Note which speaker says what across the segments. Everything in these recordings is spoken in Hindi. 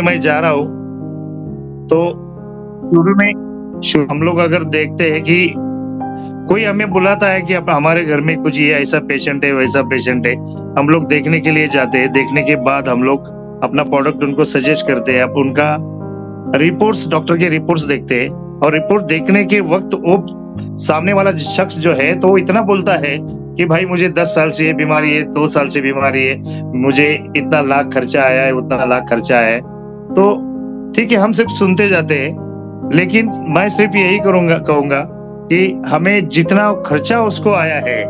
Speaker 1: मैं जा रहा हूँ तो शुरू में हम लोग अगर देखते हैं कि कोई हमें बुलाता है कि अब हमारे घर में कुछ ये ऐसा पेशेंट है वैसा पेशेंट है, हम लोग देखने के लिए जाते हैं। देखने के बाद हम लोग अपना प्रोडक्ट उनको सजेस्ट करते हैं। अब उनका रिपोर्ट्स, डॉक्टर के रिपोर्ट्स देखते हैं और रिपोर्ट देखने के वक्त वो सामने वाला शख्स जो है तो वो इतना बोलता है कि भाई मुझे 10 साल से ये बीमारी है, 2 साल से बीमारी है, मुझे इतना लाख खर्चा आया है, उतना लाख खर्चा आया है। तो ठीक है, हम सिर्फ सुनते जाते हैं, लेकिन मैं सिर्फ यही कहूंगा कि हमें जितना खर्चा उसको आया है,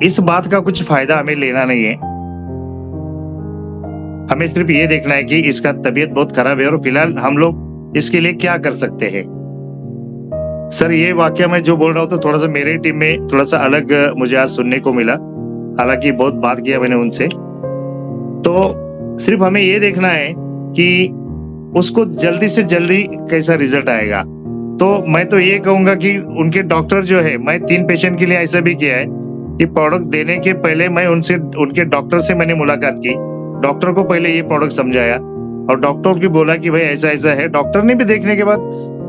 Speaker 1: इस बात का कुछ फायदा हमें लेना नहीं है। हमें सिर्फ ये देखना है कि इसका तबीयत बहुत खराब है और फिलहाल हम लोग इसके लिए क्या कर सकते हैं। सर, ये वाकया मैं जो बोल रहा हूँ तो थोड़ा सा मेरे टीम में थोड़ा सा अलग मुझे आज सुनने को मिला। हालांकि बहुत बात किया मैंने उनसे, तो सिर्फ हमें ये देखना है कि उसको जल्दी से जल्दी कैसा रिजल्ट आएगा। तो मैं तो ये कहूंगा कि उनके डॉक्टर जो है, मैं 3 पेशेंट के लिए ऐसा भी किया है कि प्रोडक्ट देने के पहले मैं उनके डॉक्टर से मैंने मुलाकात की। डॉक्टर को पहले ये प्रोडक्ट समझाया और डॉक्टर भी बोला कि भाई ऐसा ऐसा है। डॉक्टर ने भी देखने के बाद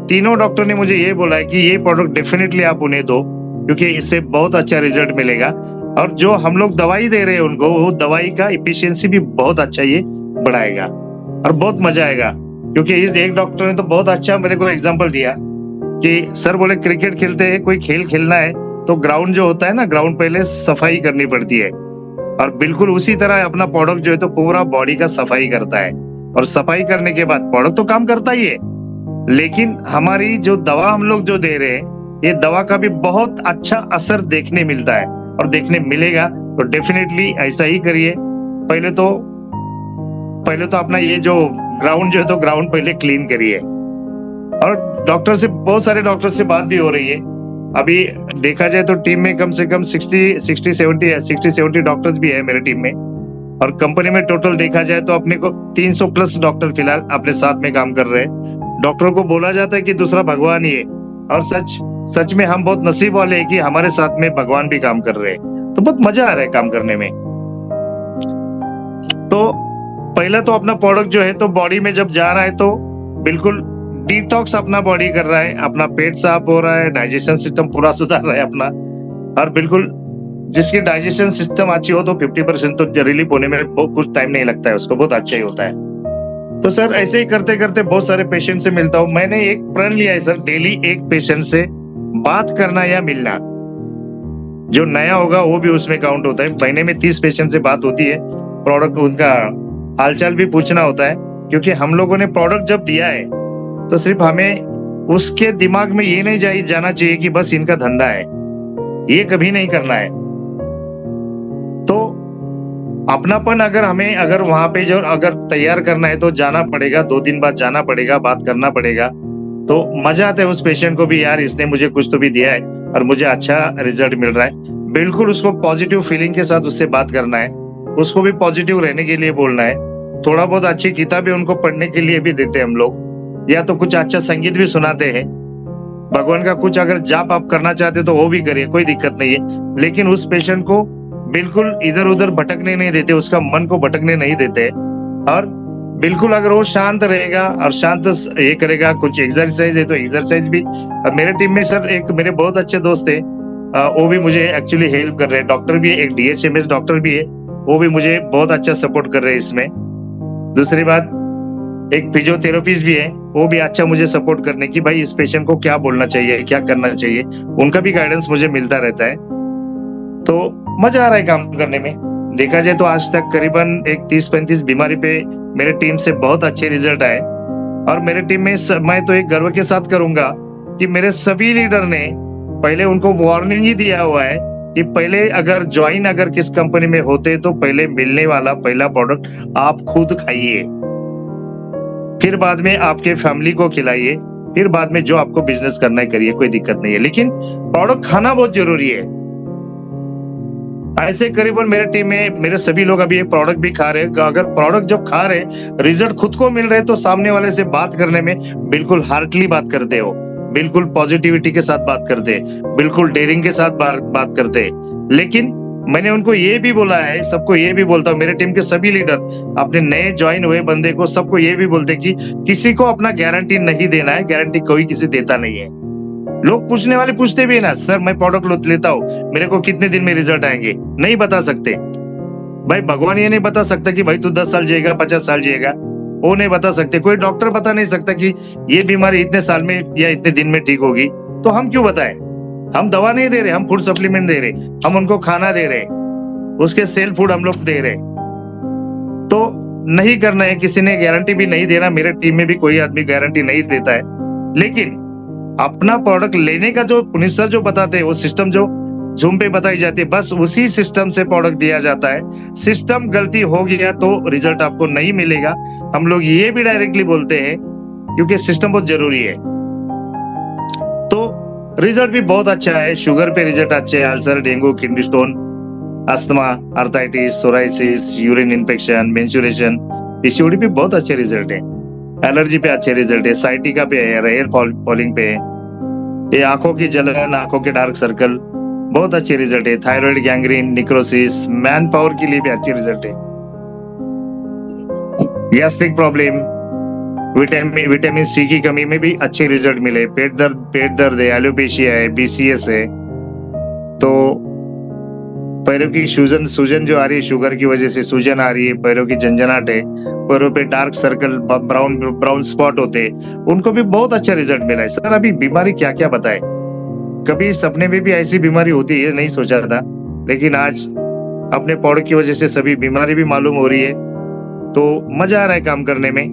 Speaker 1: तीनों डॉक्टर ने मुझे ये बोला है कि ये प्रोडक्ट डेफिनेटली आप उन्हें दो, क्योंकि इससे बहुत अच्छा रिजल्ट मिलेगा। और जो हम लोग दवाई दे रहे हैं उनको, वो दवाई का एफिशिएंसी भी बहुत अच्छा ये बढ़ाएगा और बहुत मजा आएगा। क्योंकि इस एक डॉक्टर ने तो बहुत अच्छा मेरे को एग्जांपल दिया कि सर बोले क्रिकेट खेलते हैं, कोई खेल खेलना है तो ग्राउंड जो होता है ना, ग्राउंड पहले सफाई करनी पड़ती है। और बिल्कुल उसी तरह अपना प्रोडक्ट जो है तो पूरा बॉडी का सफाई करता है। और सफाई करने के बाद प्रोडक्ट तो काम करता ही है, लेकिन हमारी जो दवा हम लोग जो दे रहे हैं, ये दवा का भी बहुत अच्छा असर देखने मिलता है और देखने मिलेगा। तो डेफिनेटली ऐसा ही करिए। पहले तो अपना ये जो ग्राउंड जो है तो ग्राउंड पहले क्लीन करिए। और डॉक्टर से, बहुत सारे डॉक्टर से बात भी हो रही है। अभी देखा जाए तो टीम में कम से कम 60-70 डॉक्टर्स भी है मेरे टीम में। और कंपनी में टोटल देखा जाए तो अपने को 300 प्लस डॉक्टर फिलहाल अपने साथ में काम कर रहे हैं। डॉक्टरों को बोला जाता है कि दूसरा भगवान ही है, और सच में हम बहुत नसीब वाले हैं कि हमारे साथ में भगवान भी काम कर रहे हैं। तो बहुत मजा आ रहा है काम करने में। तो पहला तो अपना प्रोडक्ट जो है तो बॉडी में जब जा रहा है तो बिल्कुल डिटॉक्स अपना बॉडी कर रहा है, अपना पेट साफ हो रहा है, डाइजेशन सिस्टम पूरा सुधार रहा है अपना। और बिल्कुल जिसकी डाइजेशन सिस्टम अच्छी हो तो 50% तो रिलीफ होने में बहुत कुछ टाइम नहीं लगता है, उसको बहुत अच्छा ही होता है। तो सर ऐसे ही करते करते बहुत सारे पेशेंट से मिलता हूँ। मैंने एक प्रण लिया है सर, डेली एक पेशेंट से बात करना या मिलना। जो नया होगा वो भी उसमें काउंट होता है। महीने में 30 पेशेंट से बात होती है। प्रोडक्ट, उनका हालचाल भी पूछना होता है, क्योंकि हम लोगों ने प्रोडक्ट जब दिया है तो सिर्फ हमें उसके दिमाग में ये नहीं जाना चाहिए कि बस इनका धंधा है, ये कभी नहीं करना है। तो अपनापन अगर वहां पे जो अगर तैयार करना है तो जाना पड़ेगा, 2 दिन बाद जाना पड़ेगा, बात करना पड़ेगा। तो मजा आता है उस पेशेंट को भी, यार इसने मुझे कुछ तो भी दिया है और मुझे अच्छा रिजल्ट मिल रहा है। बिल्कुल उसको पॉजिटिव फीलिंग के साथ उससे बात करना है, उसको भी पॉजिटिव रहने के लिए बोलना है। थोड़ा बहुत अच्छी किताबें उनको पढ़ने के लिए भी देते हैं हम लोग, या तो कुछ अच्छा संगीत भी सुनाते हैं। भगवान का कुछ अगर जाप आप करना चाहते तो वो भी करिए, कोई दिक्कत नहीं है। लेकिन उस पेशेंट को बिल्कुल इधर उधर भटकने नहीं देते, उसका मन को भटकने नहीं देते। और बिल्कुल अगर वो शांत रहेगा और शांत ये करेगा, कुछ एक्सरसाइज है तो एक्सरसाइज भी। मेरे टीम में सर एक मेरे बहुत अच्छे दोस्त है, वो भी मुझे एक्चुअली हेल्प कर रहे हैं। डॉक्टर भी है, एक DHMS डॉक्टर भी है, वो भी मुझे बहुत अच्छा सपोर्ट कर रहे हैं इसमें। दूसरी बात, एक फिजियोथेरेपिस्ट भी है, वो भी अच्छा मुझे सपोर्ट करने की, भाई इस पेशेंट को क्या बोलना चाहिए, क्या करना चाहिए, उनका भी गाइडेंस मुझे मिलता रहता है। तो मजा आ रहा है काम करने में। देखा जाए तो आज तक करीबन एक 30-35 बीमारी पे मेरे टीम से बहुत अच्छे रिजल्ट आए। और मेरे टीम में मैं तो एक गर्व के साथ करूंगा कि मेरे सभी लीडर ने पहले उनको वार्निंग ही दिया हुआ है कि पहले अगर किस कंपनी में होते तो पहले मिलने वाला पहला प्रोडक्ट आप खुद खाइए, फिर बाद में आपके फैमिली को खिलाइए, फिर बाद में जो आपको बिजनेस करना है करिए, कोई दिक्कत नहीं है, लेकिन प्रोडक्ट खाना बहुत जरूरी है। ऐसे करीबन मेरे टीम में मेरे सभी लोग अभी ये प्रोडक्ट भी खा रहे हैं। अगर प्रोडक्ट जब खा रहे, रिजल्ट खुद को मिल रहे, तो सामने वाले से बात करने में बिल्कुल हार्टली बात करते हो, बिल्कुल पॉजिटिविटी के साथ बात करते, बिल्कुल डेयरिंग के साथ बात करते। लेकिन मैंने उनको ये भी बोला है, सबको ये भी बोलता हूँ, मेरे टीम के सभी लीडर अपने नए ज्वाइन हुए बंदे को सबको ये भी बोलते कि किसी को अपना गारंटी नहीं देना है, गारंटी कोई किसी देता नहीं है। लोग पूछने वाले पूछते भी है ना, सर मैं प्रोडक्ट लेता हूँ, मेरे को कितने दिन में रिजल्ट आएंगे, नहीं बता सकते भाई। भगवान ये नहीं बता सकता कि भाई तू 10 साल जिएगा, 50 साल जिएगा, वो नहीं बता सकते। कोई डॉक्टर बता नहीं सकता कि ये बीमारी इतने साल में या इतने दिन में ठीक होगी, तो हम क्यों बताएं? हम दवा नहीं दे रहे, हम फूड सप्लीमेंट दे रहे, हम उनको खाना दे रहे, उसके सेल फूड हम लोग दे रहे। तो नहीं करना है, किसी ने गारंटी भी नहीं देना, मेरे टीम में भी कोई आदमी गारंटी नहीं देता है। लेकिन अपना प्रोडक्ट लेने का जो पुनीत सर जो बताते हैं, वो सिस्टम जो जूम पे बताई जाती है, बस उसी सिस्टम से प्रोडक्ट दिया जाता है। सिस्टम गलती हो गया तो रिजल्ट आपको नहीं मिलेगा। हम लोग ये भी डायरेक्टली बोलते हैं क्योंकि सिस्टम बहुत जरूरी है। तो रिजल्ट भी बहुत अच्छा है, शुगर पे रिजल्ट अच्छे है, ulcer, dengue, kidney stone, asthma, arthritis, psoriasis, urine infection, menstruation, PCOD पे बहुत अच्छे रिजल्ट है। एलर्जी पे अच्छे रिजल्ट है, साइटिका पे है, हेयर फॉलिंग पे है, ये आंखों की जलन, आंखों के डार्क सर्कल, बहुत अच्छे रिजल्ट है। Thyroid, gangrene, necrosis, man power के लिए भी अच्छे रिजल्ट है। गैस्ट्रिक प्रॉब्लम, विटामिन सी की कमी में भी अच्छे रिजल्ट मिले। पेट दर्द है, एलोपेशिया है, बीसीएस है, तो पैरों की सूजन जो आ रही है, शुगर की वजह से सूजन आ रही है, पैरों की झंझनाहट है, पैरों पे डार्क सर्कल, ब्राउन स्पॉट होते हैं, उनको भी बहुत अच्छा रिजल्ट मिला है। सर अभी बीमारी क्या क्या बताए, कभी सपने में भी ऐसी बीमारी होती है नहीं सोचा था, लेकिन आज अपने प्रोडक्ट की वजह से सभी बीमारी भी मालूम हो रही है। तो मजा आ रहा है काम करने में,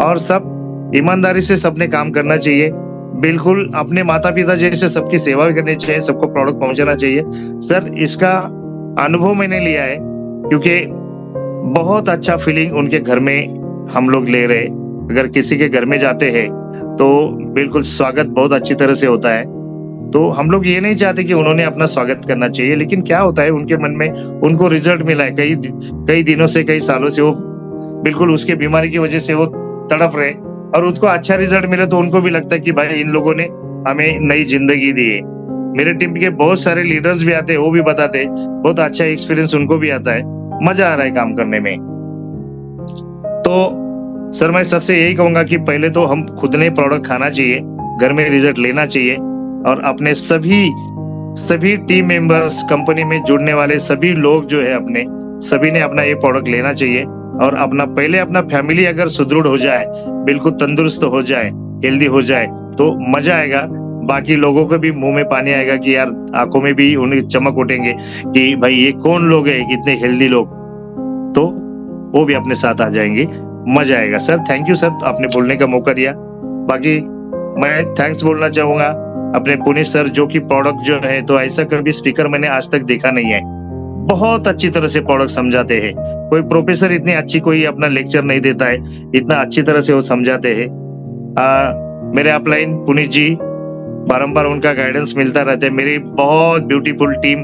Speaker 1: और सब ईमानदारी से सबने काम करना चाहिए। बिल्कुल अपने माता पिता जैसे सबकी सेवा भी करनी चाहिए, सबको प्रोडक्ट पहुंचाना चाहिए। सर इसका अनुभव मैंने लिया है, क्योंकि बहुत अच्छा फीलिंग उनके घर में हम लोग ले रहे। अगर किसी के घर में जाते हैं तो बिल्कुल स्वागत बहुत अच्छी तरह से होता है। तो हम लोग ये नहीं चाहते कि उन्होंने अपना स्वागत करना चाहिए, लेकिन क्या होता है उनके मन में, उनको रिजल्ट मिला है कई दिनों से, कई सालों से, वो बिल्कुल उसके बीमारी की वजह से वो तड़प रहे, और उसको अच्छा रिजल्ट मिले तो उनको भी लगता है कि भाई इन लोगों ने हमें नई जिंदगी दी है। मेरे टीम के बहुत सारे लीडर्स भी आते हैं, वो भी बताते हैं बहुत अच्छा एक्सपीरियंस उनको भी आता है, मजा आ रहा है काम करने में। तो सर मैं सबसे यही कहूंगा कि पहले तो हम खुद ने प्रोडक्ट खाना चाहिए, घर में रिजल्ट लेना चाहिए, और अपने सभी टीम मेंबर्स, कंपनी में जुड़ने वाले सभी लोग जो है अपने, सभी ने अपना ये प्रोडक्ट लेना चाहिए। और पहले अपना फैमिली अगर सुदृढ़ हो जाए, बिल्कुल तंदुरुस्त हो जाए, हेल्दी हो जाए, तो मजा आएगा। बाकी लोगों को भी मुंह में पानी आएगा कि यार, आंखों में भी उन्हें चमक उठेंगे कि भाई ये कौन लोग हैं, इतने हेल्दी लोग, तो वो भी अपने साथ आ जाएंगे, मजा आएगा। सर थैंक यू सर, आपने बोलने का मौका दिया। बाकी मैं थैंक्स बोलना चाहूंगा अपने पुनीत सर, जो कि प्रोडक्ट जो है, तो ऐसा कभी स्पीकर मैंने आज तक देखा नहीं है, बहुत अच्छी तरह से प्रोडक्ट समझाते हैं। कोई प्रोफेसर इतनी अच्छी कोई अपना लेक्चर नहीं देता है, इतना अच्छी तरह से वो समझाते हैं। मेरे अपलाइन पुनीत जी, बारंबार उनका गाइडेंस मिलता रहता है। मेरी बहुत ब्यूटीफुल टीम,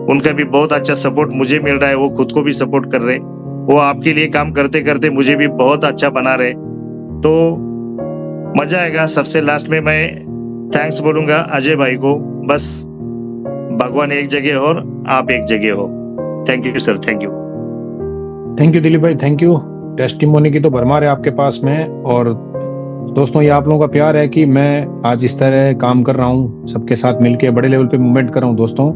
Speaker 1: उनका भी बहुत अच्छा सपोर्ट मुझे मिल रहा है, वो खुद को भी सपोर्ट कर रहे, वो आपके लिए काम करते करते मुझे भी बहुत अच्छा बना रहे, तो मजा आएगा। सबसे लास्ट में मैं थैंक्स बोलूंगा अजय भाई को, बस भगवान एक जगह और आप एक जगह हो। Thank you sir, thank you
Speaker 2: Dilip भाई, थैंक यू। टेस्टिमोनी की तो भरमार है आपके पास में, और दोस्तों ये आप लोगों का प्यार है कि मैं आज इस तरह काम कर रहा हूँ, सबके साथ मिलके बड़े लेवल पे मूवमेंट कर रहा हूँ दोस्तों।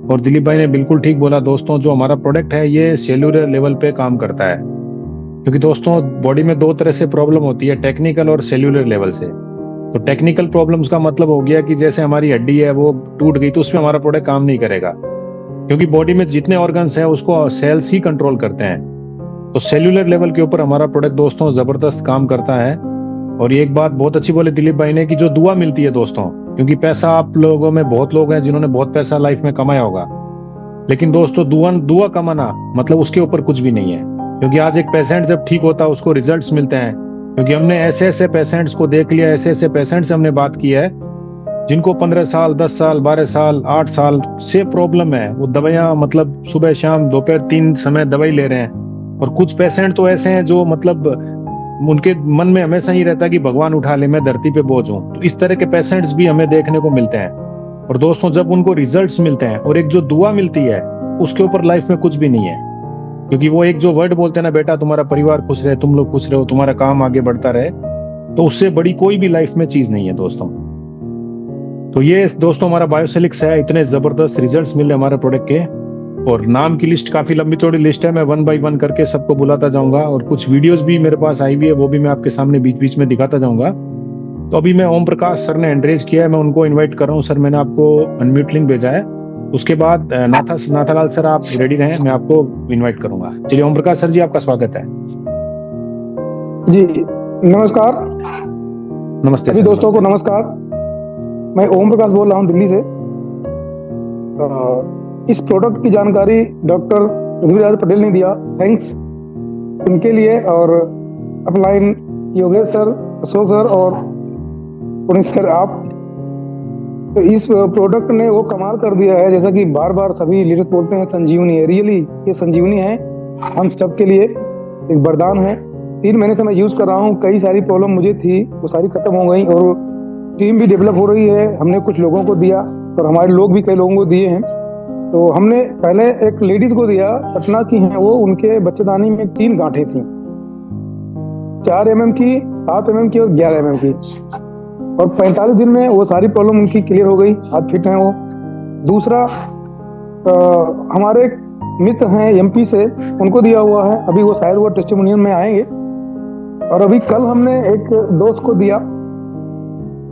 Speaker 2: और दिलीप भाई ने बिल्कुल ठीक बोला दोस्तों, जो हमारा प्रोडक्ट है ये सेल्यूलर लेवल पे काम करता है, क्योंकि दोस्तों बॉडी में दो तरह से प्रॉब्लम होती है, टेक्निकल और सेल्यूलर लेवल से। तो टेक्निकल प्रॉब्लम्स का मतलब हो गया कि जैसे हमारी हड्डी है वो टूट गई, तो उसमें हमारा प्रोडक्ट काम नहीं करेगा, क्योंकि बॉडी में जितने ऑर्गन्स हैं उसको सेल्स ही कंट्रोल करते हैं। तो सेल्यूलर लेवल के ऊपर हमारा प्रोडक्ट दोस्तों जबरदस्त काम करता है। और ये एक बात बहुत अच्छी बोले दिलीप भाई ने कि जो दुआ मिलती है दोस्तों, क्योंकि पैसा आप लोगों में बहुत लोग हैं जिन्होंने बहुत पैसा लाइफ में कमाया होगा, लेकिन दोस्तों दुआ कमाना मतलब उसके ऊपर कुछ भी नहीं है। क्योंकि आज एक पेशेंट जब ठीक होता है उसको रिजल्ट्स मिलते हैं, क्योंकि हमने ऐसे पेशेंट्स को देख लिया, ऐसे पेशेंट से हमने बात की है जिनको 15 साल, 10 साल, 12 साल, 8 साल से प्रॉब्लम है। वो दवाइयां मतलब सुबह शाम दोपहर 3 समय दवाई ले रहे हैं। और कुछ पेशेंट तो ऐसे हैं जो मतलब उनके मन में हमेशा ही रहता है कि भगवान उठा ले, मैं धरती पे बोझ हूं। तो इस तरह के पेशेंट्स भी हमें देखने को मिलते हैं। और दोस्तों जब उनको रिजल्ट्स मिलते हैं और एक जो दुआ मिलती है उसके ऊपर लाइफ में कुछ भी नहीं है। क्योंकि वो एक जो वर्ड बोलते हैं ना, बेटा तुम्हारा परिवार खुश रहे, तुम लोग खुश रहो, तुम्हारा काम आगे बढ़ता रहे, तो उससे बड़ी कोई भी लाइफ में चीज नहीं है दोस्तों। तो ये दोस्तों हमारा बायोसेलिक्स है। इतने जबरदस्त रिजल्ट्स मिले हमारे प्रोडक्ट के, और नाम की लिस्ट काफी लंबी चौड़ी लिस्ट है, मैं 1 बाय 1 करके सबको बुलाता जाऊंगा। और कुछ वीडियोस भी मेरे पास आई हुई है, वो भी मैं आपके सामने बीच बीच में दिखाता जाऊंगा। तो अभी मैं ओम प्रकाश सर ने एंड्रेज किया है, मैं उनको इन्वाइट कर रहा हूँ। सर मैंने आपको अनम्यूट लिंक भेजा है। उसके बाद नाथालाल सर आप रेडी रहें, मैं आपको इन्वाइट करूंगा। चलिए ओम प्रकाश सर जी, आपका स्वागत है।
Speaker 3: जी नमस्कार।
Speaker 2: नमस्ते
Speaker 3: सभी
Speaker 2: सर।
Speaker 3: दोस्तों को नमस्कार। मैं ओम प्रकाश बोल रहा हूँ दिल्ली से। इस प्रोडक्ट की जानकारी डॉक्टर ऋतुराज पटेल ने दिया, थैंक्स उनके लिए। और upline Yogesh sir, Ashok sir और पुनिश सर आप। तो इस प्रोडक्ट ने वो कमाल कर दिया है, जैसा कि बार बार सभी लीडर्स बोलते हैं, संजीवनी है। रियली ये संजीवनी है, हम सब के लिए एक वरदान है। 3 महीने से मैं यूज कर रहा हूँ। कई सारी प्रॉब्लम मुझे थी, वो सारी खत्म हो गई, और टीम भी डेवलप हो रही है। हमने कुछ लोगों को दिया और हमारे लोग भी कई लोगों को दिए हैं। तो हमने पहले एक लेडीज को दिया, पटना की हैं वो, उनके बच्चेदानी में 3 गांठें थी, 4 mm की, 7 mm की और 11 mm की। और 45 दिन में वो सारी प्रॉब्लम उनकी क्लियर हो गई, आज फिट हैं वो। दूसरा हमारे एक मित्र हैं एमपी से, उनको दिया हुआ है, अभी वो शायद वो टेस्टिमोनियल में आएंगे। और अभी कल हमने एक दोस्त को दिया,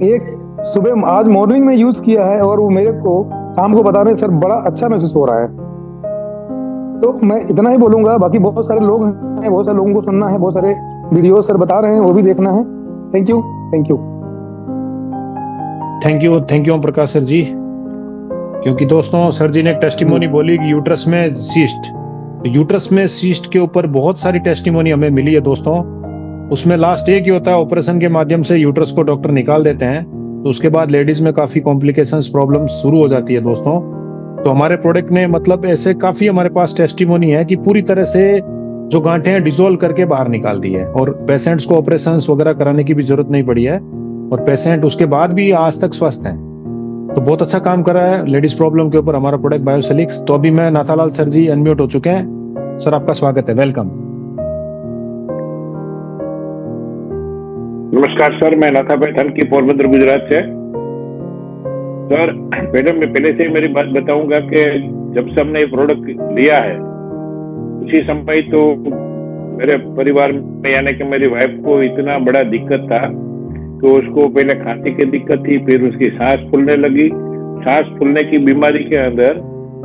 Speaker 3: एक सुबह आज मॉर्निंग में यूज किया है, और वो मेरे को शाम को बता रहे सर बड़ा अच्छा महसूस हो रहा है। तो मैं इतना ही बोलूंगा, बाकी बहुत सारे लोग हैं, बहुत सारे लोगों को सुनना है, बहुत सारे वीडियो सर बता रहे हैं, वो भी देखना है। Thank you, thank you,
Speaker 2: thank you, thank you Om Prakash sir ji. क्योंकि दोस्तों सर जी ने एक टेस्टिमोनी बोली कि यूट्रस में सीस्ट, यूट्रस में सीस्ट के ऊपर बहुत सारी टेस्टिमोनी हमें मिली है दोस्तों। उसमें लास्ट एक ही होता है, ऑपरेशन के माध्यम से यूट्रस को डॉक्टर निकाल देते हैं, तो उसके बाद लेडीज में काफी कॉम्प्लिकेशंस प्रॉब्लम शुरू हो जाती है दोस्तों। तो हमारे प्रोडक्ट ने मतलब ऐसे काफी हमारे पास टेस्टिमोनी है कि पूरी तरह से जो गांठें हैं डिसोल्व करके बाहर निकाल दी है, और पेशेंट्स को ऑपरेशंस वगैरह कराने की भी जरूरत नहीं पड़ी है, और पेशेंट उसके बाद भी आज तक स्वस्थ हैं। तो बहुत अच्छा काम कर रहा है लेडीज प्रॉब्लम के ऊपर हमारा प्रोडक्ट बायोसेलिक्स। तो अभी मैं नाथालाल सर जी अनम्यूट हो चुके हैं। सर आपका स्वागत है, वेलकम।
Speaker 4: नमस्कार सर, मैं नाथाभाई थानकी, पोरबंदर, गुजरात से। सर मैं पहले से मेरी बात बताऊंगा कि जब से हमने ये प्रोडक्ट लिया है, उसी समय तो मेरे परिवार में यानी कि मेरी वाइफ को इतना बड़ा दिक्कत था कि उसको पहले खांसी की दिक्कत थी, फिर उसकी सांस फूलने लगी। सांस फूलने की बीमारी के अंदर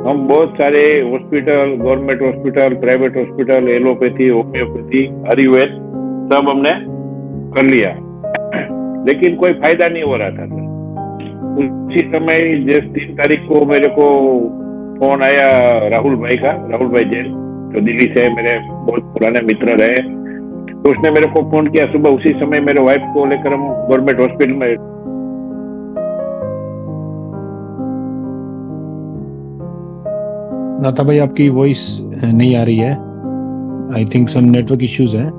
Speaker 4: हम बहुत सारे hospital, government hospital, private hospital, allopathy, homeopathy, Ayurveda सब हमने कर लिया, लेकिन कोई फायदा नहीं हो रहा था सर। उसी समय जिस 3 तारीख को मेरे को फोन आया राहुल भाई का, राहुल भाई जैन, जो दिल्ली से मेरे बहुत पुराने मित्र रहे, तो उसने मेरे को फोन किया सुबह। उसी समय मेरे वाइफ को लेकर हम गवर्नमेंट हॉस्पिटल में।
Speaker 2: नाथा भाई आपकी वॉइस नहीं आ रही है, I think some network issues हैं।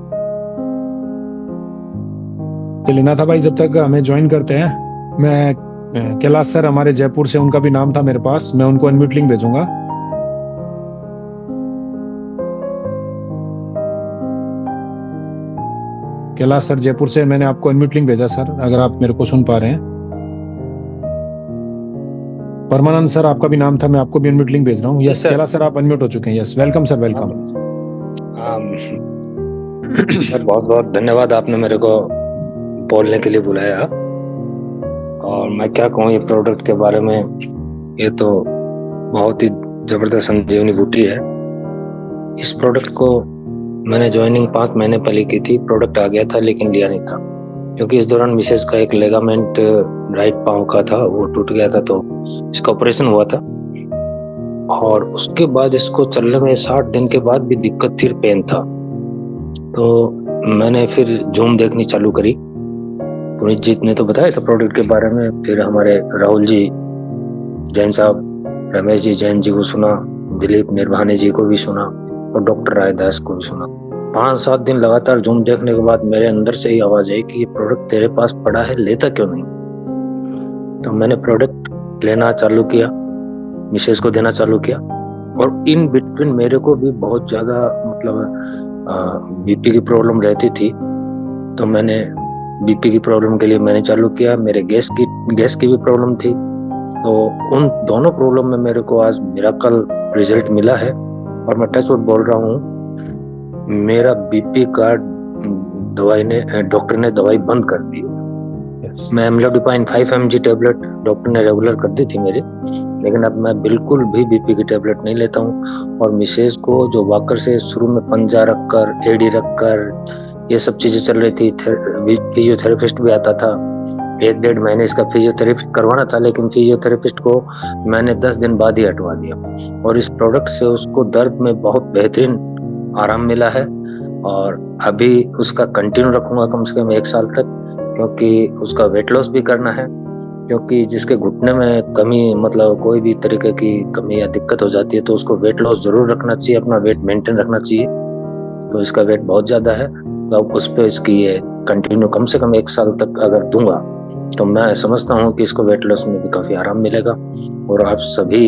Speaker 2: चलिए नाथा भाई जब तक हमें ज्वाइन करते हैं, मैं कैलाश सर हमारे जयपुर से, उनका भी नाम था मेरे पास, मैं उनको अनम्यूट लिंक भेजूंगा। कैलाश सर जयपुर से, मैंने आपको अनम्यूट लिंक भेजा सर, अगर आप मेरे को सुन पा रहे हैं। परमानंद सर आपका भी नाम था, मैं आपको भी अनम्यूट लिंक भेज रहा हूँ। यस कैलाश सर आप अनम्यूट हो चुके हैं। Yes welcome sir, welcome.
Speaker 5: Sir बहुत बहुत धन्यवाद, आपने मेरे को बोलने के लिए बुलाया। और मैं क्या कहूँ ये प्रोडक्ट के बारे में, ये तो बहुत ही जबरदस्त संजीवनी बूटी है। इस प्रोडक्ट को मैंने ज्वाइनिंग 5 महीने पहले की थी। प्रोडक्ट आ गया था लेकिन लिया नहीं था, क्योंकि इस दौरान मिसेस का एक लेगामेंट राइट पांव का था, वो टूट गया था, तो इसका ऑपरेशन हुआ था। और उसके बाद इसको चलने में 60 दिन के बाद भी दिक्कत थी, पेन था। तो मैंने फिर जूम देखनी चालू करी। पुनीत जी ने तो बताया था प्रोडक्ट के बारे में, फिर हमारे राहुल जी जैन साहब, रमेश जी जैन जी को सुना, दिलीप निर्भाने जी को भी सुना, और डॉक्टर रायदास को भी सुना। 5-7 दिन लगातार जूम देखने के बाद मेरे अंदर से ही आवाज आई कि ये प्रोडक्ट तेरे पास पड़ा है, लेता क्यों नहीं। तो मैंने प्रोडक्ट लेना चालू किया, मिसेस को देना चालू किया, और इन बिटवीन मेरे को भी बहुत ज्यादा मतलब बीपी की प्रॉब्लम रहती थी। तो मैंने बीपी की प्रॉब्लम के लिए मैंने चालू किया। मेरे गैस की भी प्रॉब्लम थी। तो उन दोनों प्रॉब्लम में मेरे को आज मिराकल रिजल्ट मिला है। और मैं टच वुड बोल रहा हूँ, मेरा बीपी का डॉक्टर ने दवाई बंद कर दी। मैं एमलोडिपाइन 5 mg टेबलेट डॉक्टर ने रेगुलर कर दी थी मेरी, लेकिन अब मैं बिल्कुल भी बीपी की टेबलेट नहीं लेता हूँ। और मिसेज को जो वॉकर से शुरू में पंजा रखकर, एडी रखकर ये सब चीजें चल रही थी, फिजियोथेरेपिस्ट भी आता था। 1-1.5 महीने इसका फिजियोथेरेपिस्ट करवाना था, लेकिन फिजियोथेरेपिस्ट को मैंने 10 दिन बाद ही हटवा दिया। और इस प्रोडक्ट से उसको दर्द में बहुत बेहतरीन आराम मिला है। और अभी उसका कंटिन्यू रखूंगा कम से कम 1 साल तक, क्योंकि उसका वेट लॉस भी करना है। क्योंकि जिसके घुटने में कमी, मतलब कोई भी तरीके की कमी या दिक्कत हो जाती है, तो उसको वेट लॉस जरूर रखना चाहिए, अपना वेट मेंटेन रखना चाहिए। तो इसका वेट बहुत ज्यादा है, तो अब उस पर इसकी ये कंटिन्यू कम से कम 1 साल तक अगर दूंगा, तो मैं समझता हूँ कि इसको वेट लॉस में भी काफी आराम मिलेगा। और आप सभी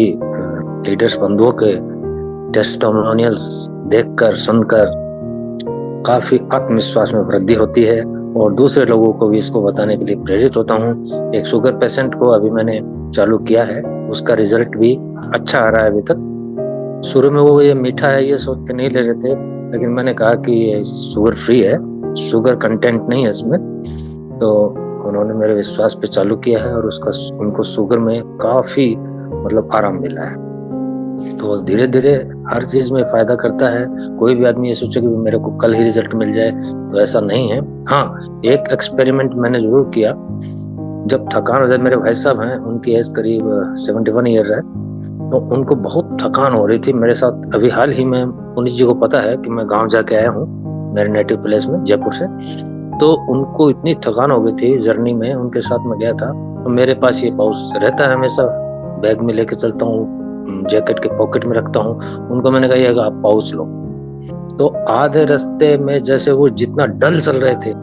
Speaker 5: लीडर्स बंधुओं के टेस्टिमोनियल्स देखकर, सुनकर काफी आत्मविश्वास में वृद्धि होती है। और दूसरे लोगों को भी इसको बताने के लिए प्रेरित होता हूँ। एक शुगर पेशेंट को अभी मैंने चालू किया है, उसका रिजल्ट भी अच्छा आ रहा है अभी तक। शुरू में वो ये मीठा है ये सोच के नहीं ले रहे थे, लेकिन मैंने कहा कि ये शुगर फ्री है, शुगर कंटेंट नहीं है इसमें। तो उन्होंने मेरे विश्वास पे चालू किया है, और उनको शुगर में काफी मतलब आराम मिला है। तो धीरे धीरे हर चीज में फायदा करता है। कोई भी आदमी ये सोचे कि मेरे को कल ही रिजल्ट मिल जाए, तो ऐसा नहीं है। हाँ, एक एक्सपेरिमेंट मैंने जरूर किया। जब थकान हो जाए, मेरे भाई साहब हैं, उनकी एज करीब 71 ईयर है, तो उनको बहुत थकान हो रही थी मेरे साथ। अभी हाल ही में पुनीत जी को पता है कि मैं गाँव जाके आया हूँ मेरे नेटिव प्लेस में, जयपुर से। तो उनको इतनी थकान हो गई थी जर्नी में, उनके साथ में गया था। तो मेरे पास ये पाउच रहता है, हमेशा बैग में लेके चलता हूँ, जैकेट के पॉकेट में रखता हूँ। उनको मैंने कहा आप पाउच लो। तो आधे रास्ते में जैसे वो जितना डल चल रहे थे,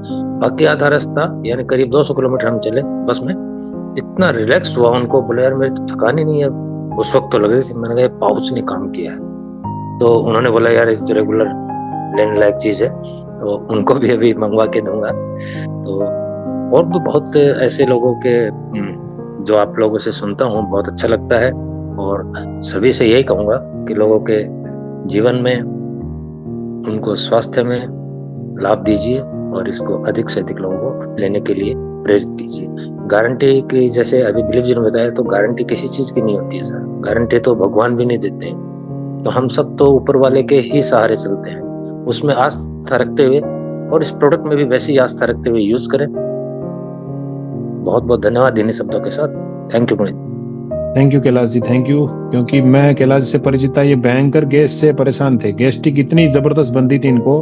Speaker 5: बाकी आधा रास्ता यानी करीब 200 किलोमीटर हम चले बस में, इतना रिलैक्स हुआ। उनको बोले यार मेरी तो थकान ही नहीं है, उस वक्त तो लग रही थी। मैंने कहा पाउच ने काम किया है। तो उन्होंने बोला यार ये तो रेगुलर लेने लायक चीज है, तो उनको भी अभी मंगवा के दूंगा। तो और भी बहुत ऐसे लोगों के जो आप लोगों से सुनता हूँ, बहुत अच्छा लगता है। और सभी से यही कहूंगा कि लोगों के जीवन में, उनको स्वास्थ्य में लाभ दीजिए, और इसको अधिक से अधिक लोगों को लेने के लिए प्रेरित कीजिए। गारंटी की, जैसे अभी दिलीप जी ने बताया, तो गारंटी किसी चीज की नहीं होती है सर। गारंटी तो भगवान भी नहीं देते हैं। तो हम सब तो ऊपर वाले के ही सहारे चलते हैं, उसमें आस्था रखते हुए, और इस प्रोडक्ट में भी वैसी आस्था रखते हुए यूज करें। बहुत बहुत धन्यवाद इन्हीं शब्दों के साथ। Thank you Puneet.
Speaker 2: Thank you Kailash ji, thank you. क्योंकि मैं कैलाश से परिचित था, ये भयंकर गैस से परेशान थे, गैस्ट्रिक इतनी जबरदस्त बनती थी इनको।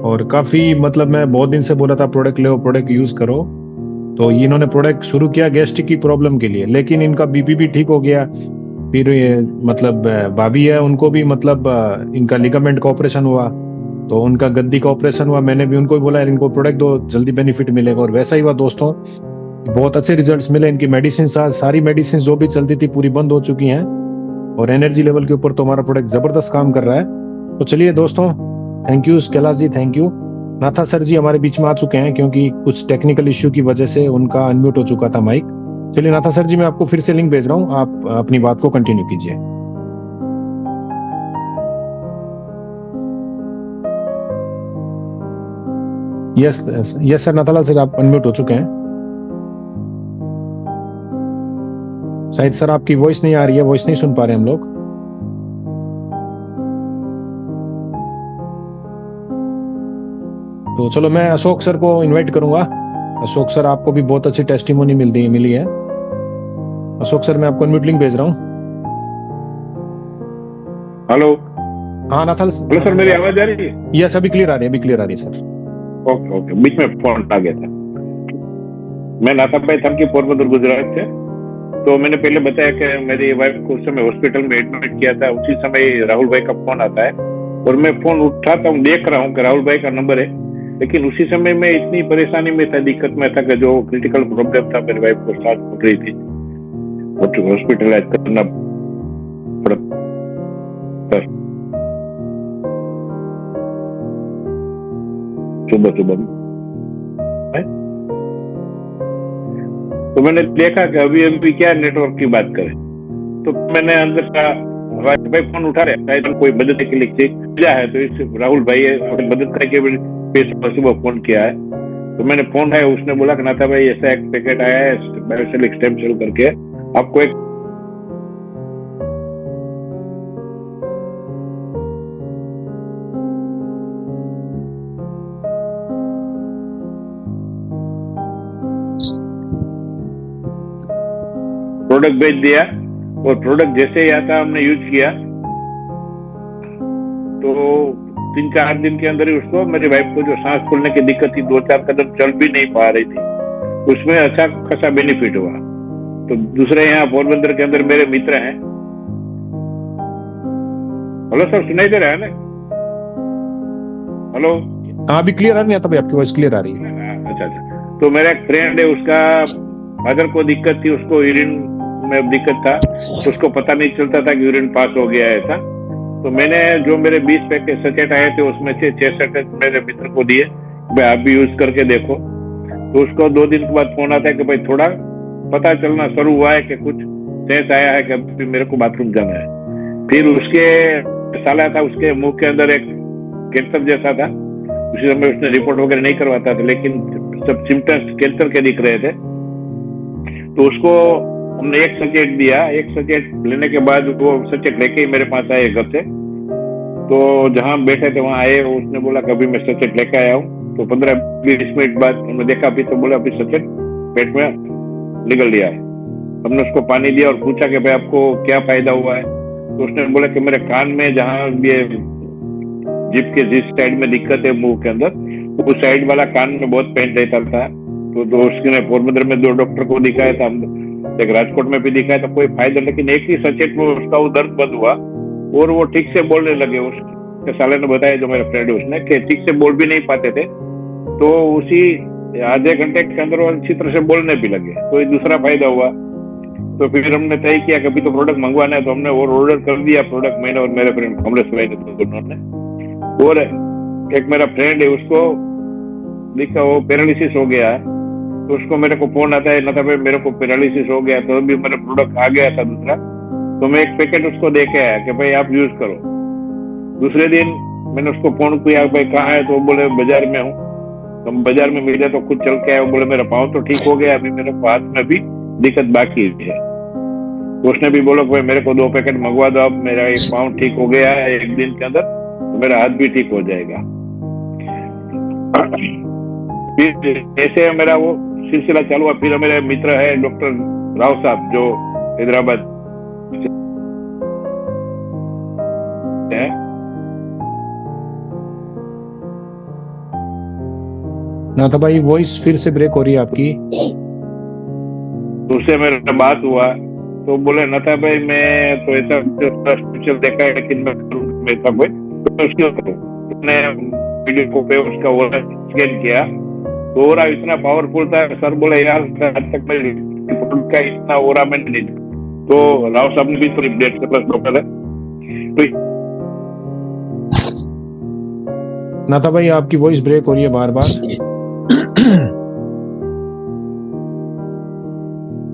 Speaker 2: और काफी मतलब मैं बहुत दिन से बोला था प्रोडक्ट लो, प्रोडक्ट यूज करो। तो इन्होंने प्रोडक्ट शुरू किया गैस्ट्रिक की प्रॉब्लम के लिए, लेकिन इनका बीपी भी ठीक हो गया। फिर ये मतलब भाभी है, उनको भी मतलब इनका लिगामेंट का ऑपरेशन हुआ, तो उनका गद्दी का ऑपरेशन हुआ। मैंने भी उनको बोला इनको प्रोडक्ट दो, जल्दी बेनिफिट मिलेगा, और वैसा ही हुआ दोस्तों। बहुत अच्छे रिजल्ट्स मिले। इनकी मेडिसिन, सारी मेडिसिन जो भी चलती थी पूरी बंद हो चुकी हैं, और एनर्जी लेवल के ऊपर तो हमारा प्रोडक्ट जबरदस्त काम कर रहा है। तो चलिए दोस्तों, thank you Kailash ji, thank you. Natha sir ji हमारे बीच में आ चुके हैं, क्योंकि कुछ टेक्निकल इश्यू की वजह से उनका अनम्यूट हो चुका था माइक। चलिए नाथा सर जी, मैं आपको फिर से लिंक भेज रहा हूँ, आप अपनी बात को कंटिन्यू कीजिए। यस सर, नाथाला सर आप अनम्यूट हो चुके हैं। शायद सर आपकी वॉइस नहीं आ रही है, वॉइस नहीं सुन पा रहे हम लोग। तो चलो मैं अशोक सर को इनवाइट करूंगा। अशोक सर, आपको भी बहुत अच्छी टेस्टिमोनी मिली है। अशोक सर, मैं आपको अनम्यूट लिंक भेज रहा हूँ।
Speaker 4: हेलो।
Speaker 2: हाँ नाथाल
Speaker 4: सर, मेरी आवाज आ रही है?
Speaker 2: यस, अभी क्लियर आ रही है, अभी क्लियर आ रही है सर।
Speaker 4: ओके, बीच में फोन आ गया था। मैं नाथा भाई थमकी, पोरबंदर, गुजरात से। तो मैंने पहले बताया कि मेरी वाइफ को उस समय हॉस्पिटल में एडमिट किया था। उसी समय राहुल भाई का फोन आता है, और मैं फोन उठाता हूँ, देख रहा हूँ कि राहुल भाई का नंबर है, लेकिन उसी समय मैं इतनी परेशानी में था, दिक्कत में था कि जो क्रिटिकल प्रॉब्लम था, मेरी वाइफ को सांस फूट रही थी, हॉस्पिटलाइज करना पड़ा। सर सुबह सुबह तो मैंने देखा कि अभी क्या नेटवर्क की बात करें, तो मैंने अंदर का भाई फोन उठा रहे शायद कोई मदद के लिए किया है, तो इस राहुल भाई अपनी मदद करके सुबह फोन किया है। तो मैंने फोन है, उसने बोला कि नाथा भाई ऐसा एक पैकेट आया है बायोसेल स्टेम सेल करके, आपको एक प्रोडक्ट भेज दिया। और प्रोडक्ट जैसे ही आता हमने यूज किया तो 3-4 दिन के अंदर ही उसको, मेरी वाइफ को जो सांस फूलने की दिक्कत थी, 2-4 कदम चल भी नहीं पा रही थी, उसमें अच्छा खासा बेनिफिट हुआ। तो दूसरे यहाँ पोरबंदर के अंदर मेरे मित्र हैं। हेलो सर, सुनाई दे रहा है ना? हेलो,
Speaker 2: हाँ अभी क्लियर आ रही है तभी आपकी वॉइस क्लियर आ रही है।
Speaker 4: अच्छा अच्छा। तो मेरा एक फ्रेंड है, उसका फादर को दिक्कत थी, उसको यूरिन में दिक्कत था, उसको पता नहीं चलता था कि यूरिन पास हो गया है ऐसा। तो मैंने जो मेरे 20 पैकेट सचेट आए थे उसमें से 6 सचेट मेरे मित्र को दिए, भाई आप भी यूज करके देखो। तो उसको 2 दिन के बाद फोन आता है कि भाई थोड़ा पता चलना शुरू हुआ है कि कुछ सेंस आया है कि अभी मेरे को बाथरूम जाना है। फिर उसके साला था, उसके मुंह के अंदर एक कैंसर जैसा था, उसी समय उसने रिपोर्ट वगैरह नहीं करवाता था, लेकिन सब सिम्टम्स कैंसर के दिख रहे थे। तो उसको हमने 1 सचेट दिया। 1 सचेट लेने के बाद वो सचेट लेके ही मेरे पास आए घर से। तो जहां बैठे थे वहां आए, उसने बोला कभी मैं सचेट लेके आया हूँ। तो 15-20 मिनट बाद हमने देखा, अभी तो बोला अभी सचेट पेट में निकल लिया है। हमने उसको पानी दिया और पूछा कि भाई आपको क्या फायदा हुआ है? तो उसने बोला कि मेरे कान में जहाँ ये जिप के जिस साइड में दिक्कत है मुंह के अंदर, उस साइड वाला कान में बहुत पेन रहता था। तो उसने पोरबंदर में 2 डॉक्टर को दिखाया था, एक राजकोट में भी दिखाया था, कोई फायदा, लेकिन एक ही सचेट में उसका वो दर्द बंद हुआ और वो ठीक से बोलने लगे। उसके साले ने बताया, जो मेरा फ्रेंड है उसने, कि ठीक से बोल भी नहीं पाते थे, तो उसी आधे घंटे के अंदर वो अच्छी तरह से बोलने भी लगे। तो ये दूसरा फायदा हुआ। तो फिर हमने तय किया कि अभी तो प्रोडक्ट मंगवाना है, तो हमने और ऑर्डर कर दिया प्रोडक्ट, मैंने और मेरे फ्रेंड कमलेश भाई ने, दोनों ने। और एक मेरा फ्रेंड है, उसको दिखा वो पैरालिसिस हो गया, तो उसको मेरे को फोन आता है, ना था भाई मेरे को पैरालिसिस हो गया, तो अभी मेरा प्रोडक्ट आ गया था दूसरा, तो मैं एक पैकेट उसको दे के आया कि भाई आप यूज करो। दूसरे दिन मैंने उसको फोन किया, भाई कहाँ है? तो बोले बाजार में हूँ। तो बाजार में मिल जाए तो खुद चल के आया। बोले मेरा पाँव तो ठीक हो गया, अभी मेरे हाथ में भी दिक्कत बाकी है। तो उसने भी बोला भाई मेरे को 2 पैकेट मंगवा दो, अब मेरा एक पाँव ठीक हो गया है 1 दिन के अंदर, तो मेरा हाथ भी ठीक हो जाएगा। फिर ऐसे मेरा वो सिलसिला चालू हुआ। फिर मेरे मित्र है डॉक्टर राव साहब, जो हैदराबाद है,
Speaker 2: नाथा भाई वॉइस फिर से ब्रेक हो रही है आपकी।
Speaker 4: तो उससे मेरा बात हुआ, तो बोले नाथा भाई मैं तो ऐसा देखा है, लेकिन मैं कोई तो उसने वीडियो को पे उसका ओरा स्कैन किया, तो ओरा इतना पावरफुल था। सर बोले यार आज तक मेरे का इतना ओरा मैंने नहीं। तो राव साहब ने भी थोड़ी डेट से प्लस डॉक्टर है। तो
Speaker 2: नाथा भाई आपकी वॉइस ब्रेक हो रही है बार बार।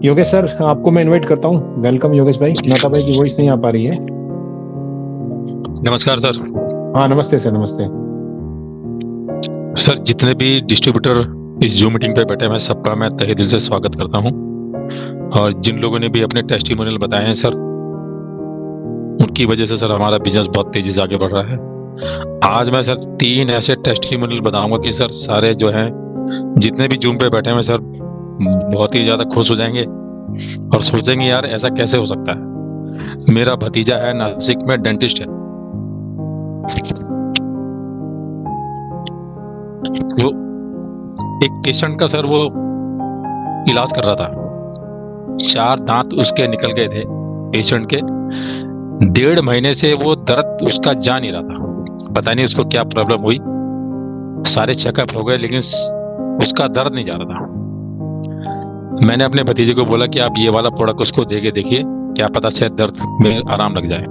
Speaker 2: योगेश सर आपको मैं इनवाइट करता हूँ। वेलकम योगेश भाई। नाथा भाई की वॉइस नहीं आ पा रही है।
Speaker 6: नमस्कार सर।
Speaker 2: हाँ नमस्ते सर। नमस्ते
Speaker 6: सर, जितने भी डिस्ट्रीब्यूटर इस जूम मीटिंग पे बैठे हैं सबका मैं तहे दिल से स्वागत करता हूं। और जिन लोगों ने भी अपने टेस्टिमोनियल बताए हैं सर, उनकी वजह से सर हमारा बिजनेस बहुत तेजी से आगे बढ़ रहा है। आज मैं सर 3 ऐसे टेस्टिमोनियल बताऊंगा कि सर सारे जो हैं जितने भी जूम पे बैठे हैं सर बहुत ही ज्यादा खुश हो जाएंगे और सोचेंगे यार ऐसा कैसे हो सकता है। मेरा भतीजा है नासिक में डेंटिस्ट है, वो एक पेशेंट का सर वो इलाज कर रहा था। 4 दांत उसके निकल गए थे पेशेंट के। 1.5 महीने से वो दर्द उसका जा नहीं रहा था। पता नहीं उसको क्या प्रॉब्लम हुई। सारे चेकअप हो गए लेकिन उसका दर्द नहीं जा रहा था। मैंने अपने भतीजे को बोला कि आप ये वाला प्रोडक्ट उसको दे के देखिए, क्या पता शायद दर्द में आराम लग जाए।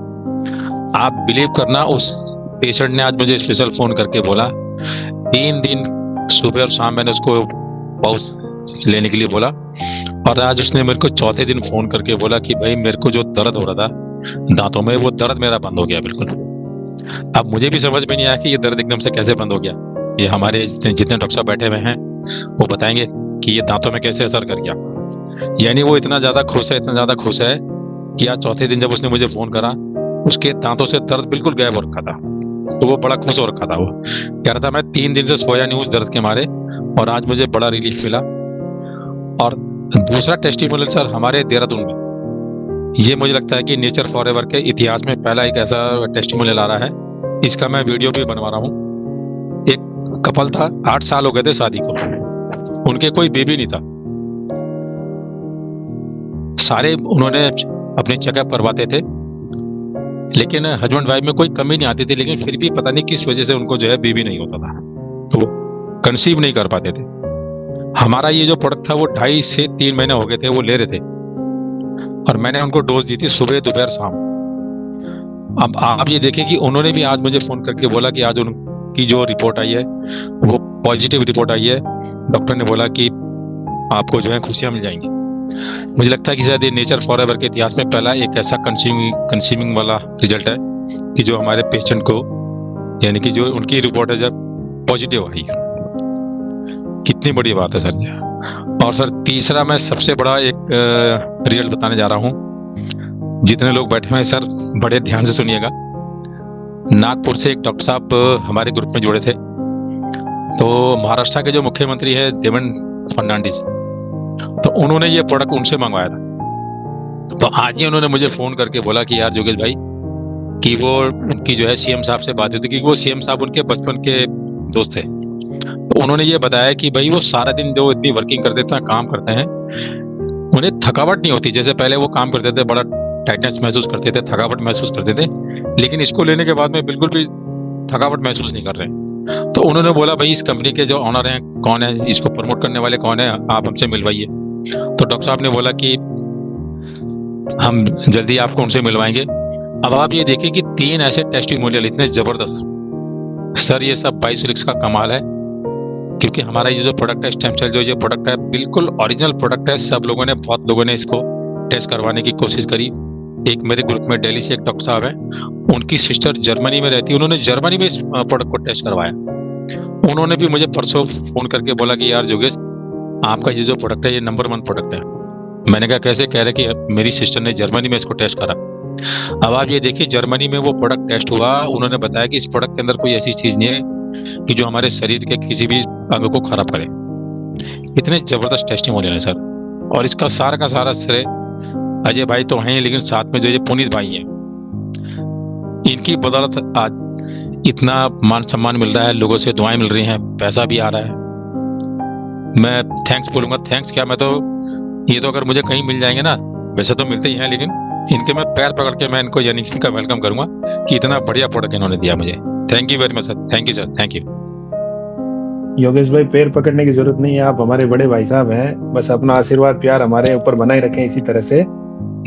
Speaker 6: आप बिलीव करना, उस पेशेंट ने आज मुझे स्पेशल फोन करके बोला, 3 दिन सुबह और शाम मैंने उसको पाउच लेने के लिए बोला, और आज उसने मेरे को चौथे दिन फोन करके बोला कि भाई मेरे को जो दर्द हो रहा था दांतों में, वो दर्द मेरा बंद हो गया बिल्कुल। अब मुझे भी समझ में नहीं आया कि ये दर्द एकदम से कैसे बंद हो गया। ये हमारे जितने डॉक्टर साहब बैठे हुए हैं वो बताएंगे कि ये दांतों में कैसे असर कर गया। यानी वो इतना ज्यादा खुश है कि आज चौथे दिन जब उसने मुझे फोन करा, उसके दांतों से दर्द बिल्कुल गायब हो रखा था, तो वो बड़ा खुश हो रखा था। वो कह रहा था मैं 3 दिन से सोया नहीं उस दर्द के मारे, और आज मुझे बड़ा रिलीफ मिला। और दूसरा टेस्टिमोनियल सर हमारे देहरादून में, ये मुझे लगता है कि नेचर फॉरएवर के इतिहास में पहला एक ऐसा टेस्टिमोनियल आ रहा है। इसका मैं वीडियो भी बनवा रहा हूँ। एक कपल था, 8 साल हो गए थे शादी को, उनके कोई बेबी नहीं था। सारे उन्होंने अपने चेकअप करवाते थे, लेकिन हस्बैंड वाइफ में कोई कमी नहीं आती थी, लेकिन फिर भी पता नहीं किस वजह से उनको जो है बेबी नहीं होता था, तो कंसीव नहीं कर पाते थे। हमारा ये जो प्रोडक्ट था वो 2.5 से 3 महीने हो गए थे वो ले रहे थे, और मैंने उनको डोज दी थी सुबह दोपहर शाम। अब आप ये देखिए कि उन्होंने भी आज मुझे फोन करके बोला कि आज उनकी जो रिपोर्ट आई है वो पॉजिटिव रिपोर्ट आई है। डॉक्टर ने बोला कि आपको जो है खुशियां मिल जाएंगी। मुझे लगता है कि शायद ये नेचर फॉरएवर के इतिहास में पहला एक ऐसा कंसीविंग वाला रिजल्ट है कि जो हमारे पेशेंट को, यानी कि जो उनकी रिपोर्ट है जब पॉजिटिव आई। कितनी बड़ी बात है सर ये। और सर तीसरा मैं सबसे बड़ा एक रिजल्ट बताने जा रहा हूँ। जितने लोग बैठे हैं सर बड़े ध्यान से सुनिएगा। नागपुर से एक डॉक्टर साहब हमारे ग्रुप में जुड़े थे, तो महाराष्ट्र के जो मुख्यमंत्री है देवेंद्र फडणवीस, तो उन्होंने ये प्रोडक्ट उनसे मंगवाया था। तो आज ही उन्होंने मुझे फोन करके बोला कि यार योगेश भाई, कि वो उनकी जो है सीएम साहब से बात हुई थी, क्योंकि वो सीएम साहब उनके बचपन के दोस्त थे। तो उन्होंने ये बताया कि भाई वो सारा दिन जो इतनी वर्किंग करते थे, काम करते हैं, उन्हें थकावट नहीं होती। जैसे पहले वो काम करते थे बड़ा टाइटनेस महसूस करते थे, थकावट महसूस करते थे, लेकिन इसको लेने के बाद में बिल्कुल भी थकावट महसूस नहीं कर रहे। तो उन्होंने बोला भाई इस कंपनी के जो ऑनर हैं कौन है, इसको प्रमोट करने वाले कौन है, आप हमसे मिलवाइए। तो डॉक्टर साहब ने बोला कि हम जल्दी आपको उनसे मिलवाएंगे। अब आप ये देखिए कि 3 ऐसे टेस्टिमोनियल इतने जबरदस्त। सर ये सब 22 का कमाल है, क्योंकि हमारा ये जो प्रोडक्ट है स्टेम सेल, जो ये प्रोडक्ट है बिल्कुल ओरिजिनल प्रोडक्ट है। सब लोगों ने, बहुत लोगों ने इसको टेस्ट करवाने की कोशिश करी। एक मेरे ग्रुप में दिल्ली से एक डॉक्टर साहब है, उनकी सिस्टर जर्मनी में रहती है, उन्होंने जर्मनी में इस प्रोडक्ट को टेस्ट करवाया। उन्होंने भी मुझे परसों फोन करके बोला कि यार योगेश आपका ये जो प्रोडक्ट है ये नंबर 1 प्रोडक्ट है। मैंने कहा कैसे? कह रहे कि मेरी सिस्टर ने जर्मनी में इसको टेस्ट करा। अब आप ये देखिए जर्मनी में वो प्रोडक्ट टेस्ट हुआ, उन्होंने बताया कि इस प्रोडक्ट के अंदर कोई ऐसी चीज नहीं है कि जो हमारे शरीर के किसी भी अंग को खराब करे। इतने जबरदस्त टेस्टिमोनियल है सर। और इसका सारा का सारा श्रेय अजय भाई तो हैं, लेकिन साथ में जो ये पुनीत भाई हैं, इनकी बदौलत आज इतना मान सम्मान मिल रहा है, लोगों से दुआएं मिल रही हैं, पैसा भी आ रहा है। मैं थैंक्स बोलूंगा। थैंक्स क्या, मैं तो ये तो अगर मुझे कहीं मिल जाएंगे ना, वैसे तो मिलते ही हैं, लेकिन इनके मैं पैर पकड़ के मैं इनको यानी इनका वेलकम करूंगा कि इतना बढ़िया प्रोडक्ट इन्होंने दिया मुझे। Thank you very much sir. Thank you sir. Thank you
Speaker 2: Yogesh भाई, पैर पकड़ने की जरूरत नहीं है, आप हमारे बड़े भाई साहब हैं। बस अपना आशीर्वाद प्यार हमारे ऊपर बनाए रखें इसी तरह से।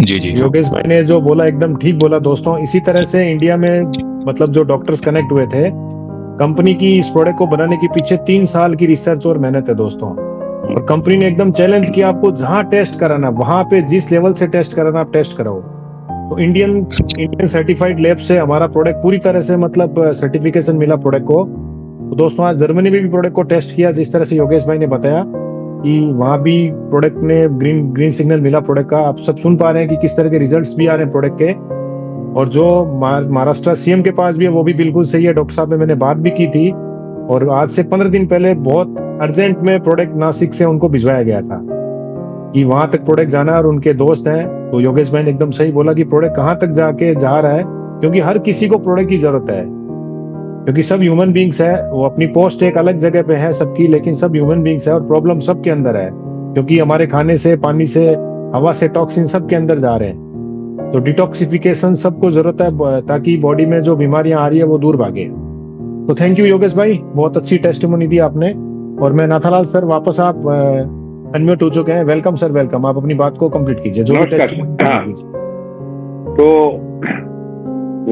Speaker 6: जी जी
Speaker 2: योगेश भाई ने जो बोला एकदम ठीक बोला दोस्तों। इसी तरह से इंडिया में मतलब जो डॉक्टर्स कनेक्ट हुए थे, कंपनी की इस प्रोडक्ट को बनाने के पीछे 3 साल की रिसर्च और मेहनत है दोस्तों। और कंपनी ने एकदम चैलेंज किया, आपको जहां टेस्ट कराना वहां पे जिस लेवल से टेस्ट कराना आप टेस्ट कराओ। तो इंडियन सर्टिफाइड लैब से हमारा प्रोडक्ट पूरी तरह से मतलब सर्टिफिकेशन मिला प्रोडक्ट को। तो दोस्तों आज जर्मनी में भी प्रोडक्ट को टेस्ट किया, जिस तरह से योगेश भाई ने बताया कि वहां भी प्रोडक्ट ने ग्रीन सिग्नल मिला प्रोडक्ट का। आप सब सुन पा रहे हैं कि किस तरह के रिजल्ट्स भी आ रहे हैं प्रोडक्ट के। और जो महाराष्ट्र सीएम के पास भी है वो भी बिल्कुल सही है। डॉक्टर साहब ने मैंने बात भी की थी, और आज से 15 दिन पहले बहुत अर्जेंट में प्रोडक्ट नासिक से उनको भिजवाया गया था कि वहां तक प्रोडक्ट जाना है, और उनके दोस्त हैं। तो योगेश भाई ने एकदम सही बोला कि प्रोडक्ट कहाँ तक जाके जा रहा है, क्योंकि हर किसी को प्रोडक्ट की जरूरत है, क्योंकि सब ह्यूमन बींग्स है। वो अपनी पोस्ट एक अलग जगह पे है सबकी, लेकिन सब ह्यूमन बींग्स है और प्रॉब्लम सबके अंदर है, क्योंकि हमारे खाने से, पानी से, हवा से टॉक्सिन सबके अंदर जा रहे हैं। तो डिटॉक्सिफिकेशन सबको जरूरत है, ताकि बॉडी में जो बीमारियां आ रही है वो दूर भागे। तो थैंक यू योगेश भाई, बहुत अच्छी टेस्टिमोनी दी आपने। और मैं नाथालाल सर, वापस आप अनम्यूट हो चुके हैं। Welcome sir, welcome. आप अपनी बात को कंप्लीट कीजिए, जो भी टेस्टिमोनी।
Speaker 4: तो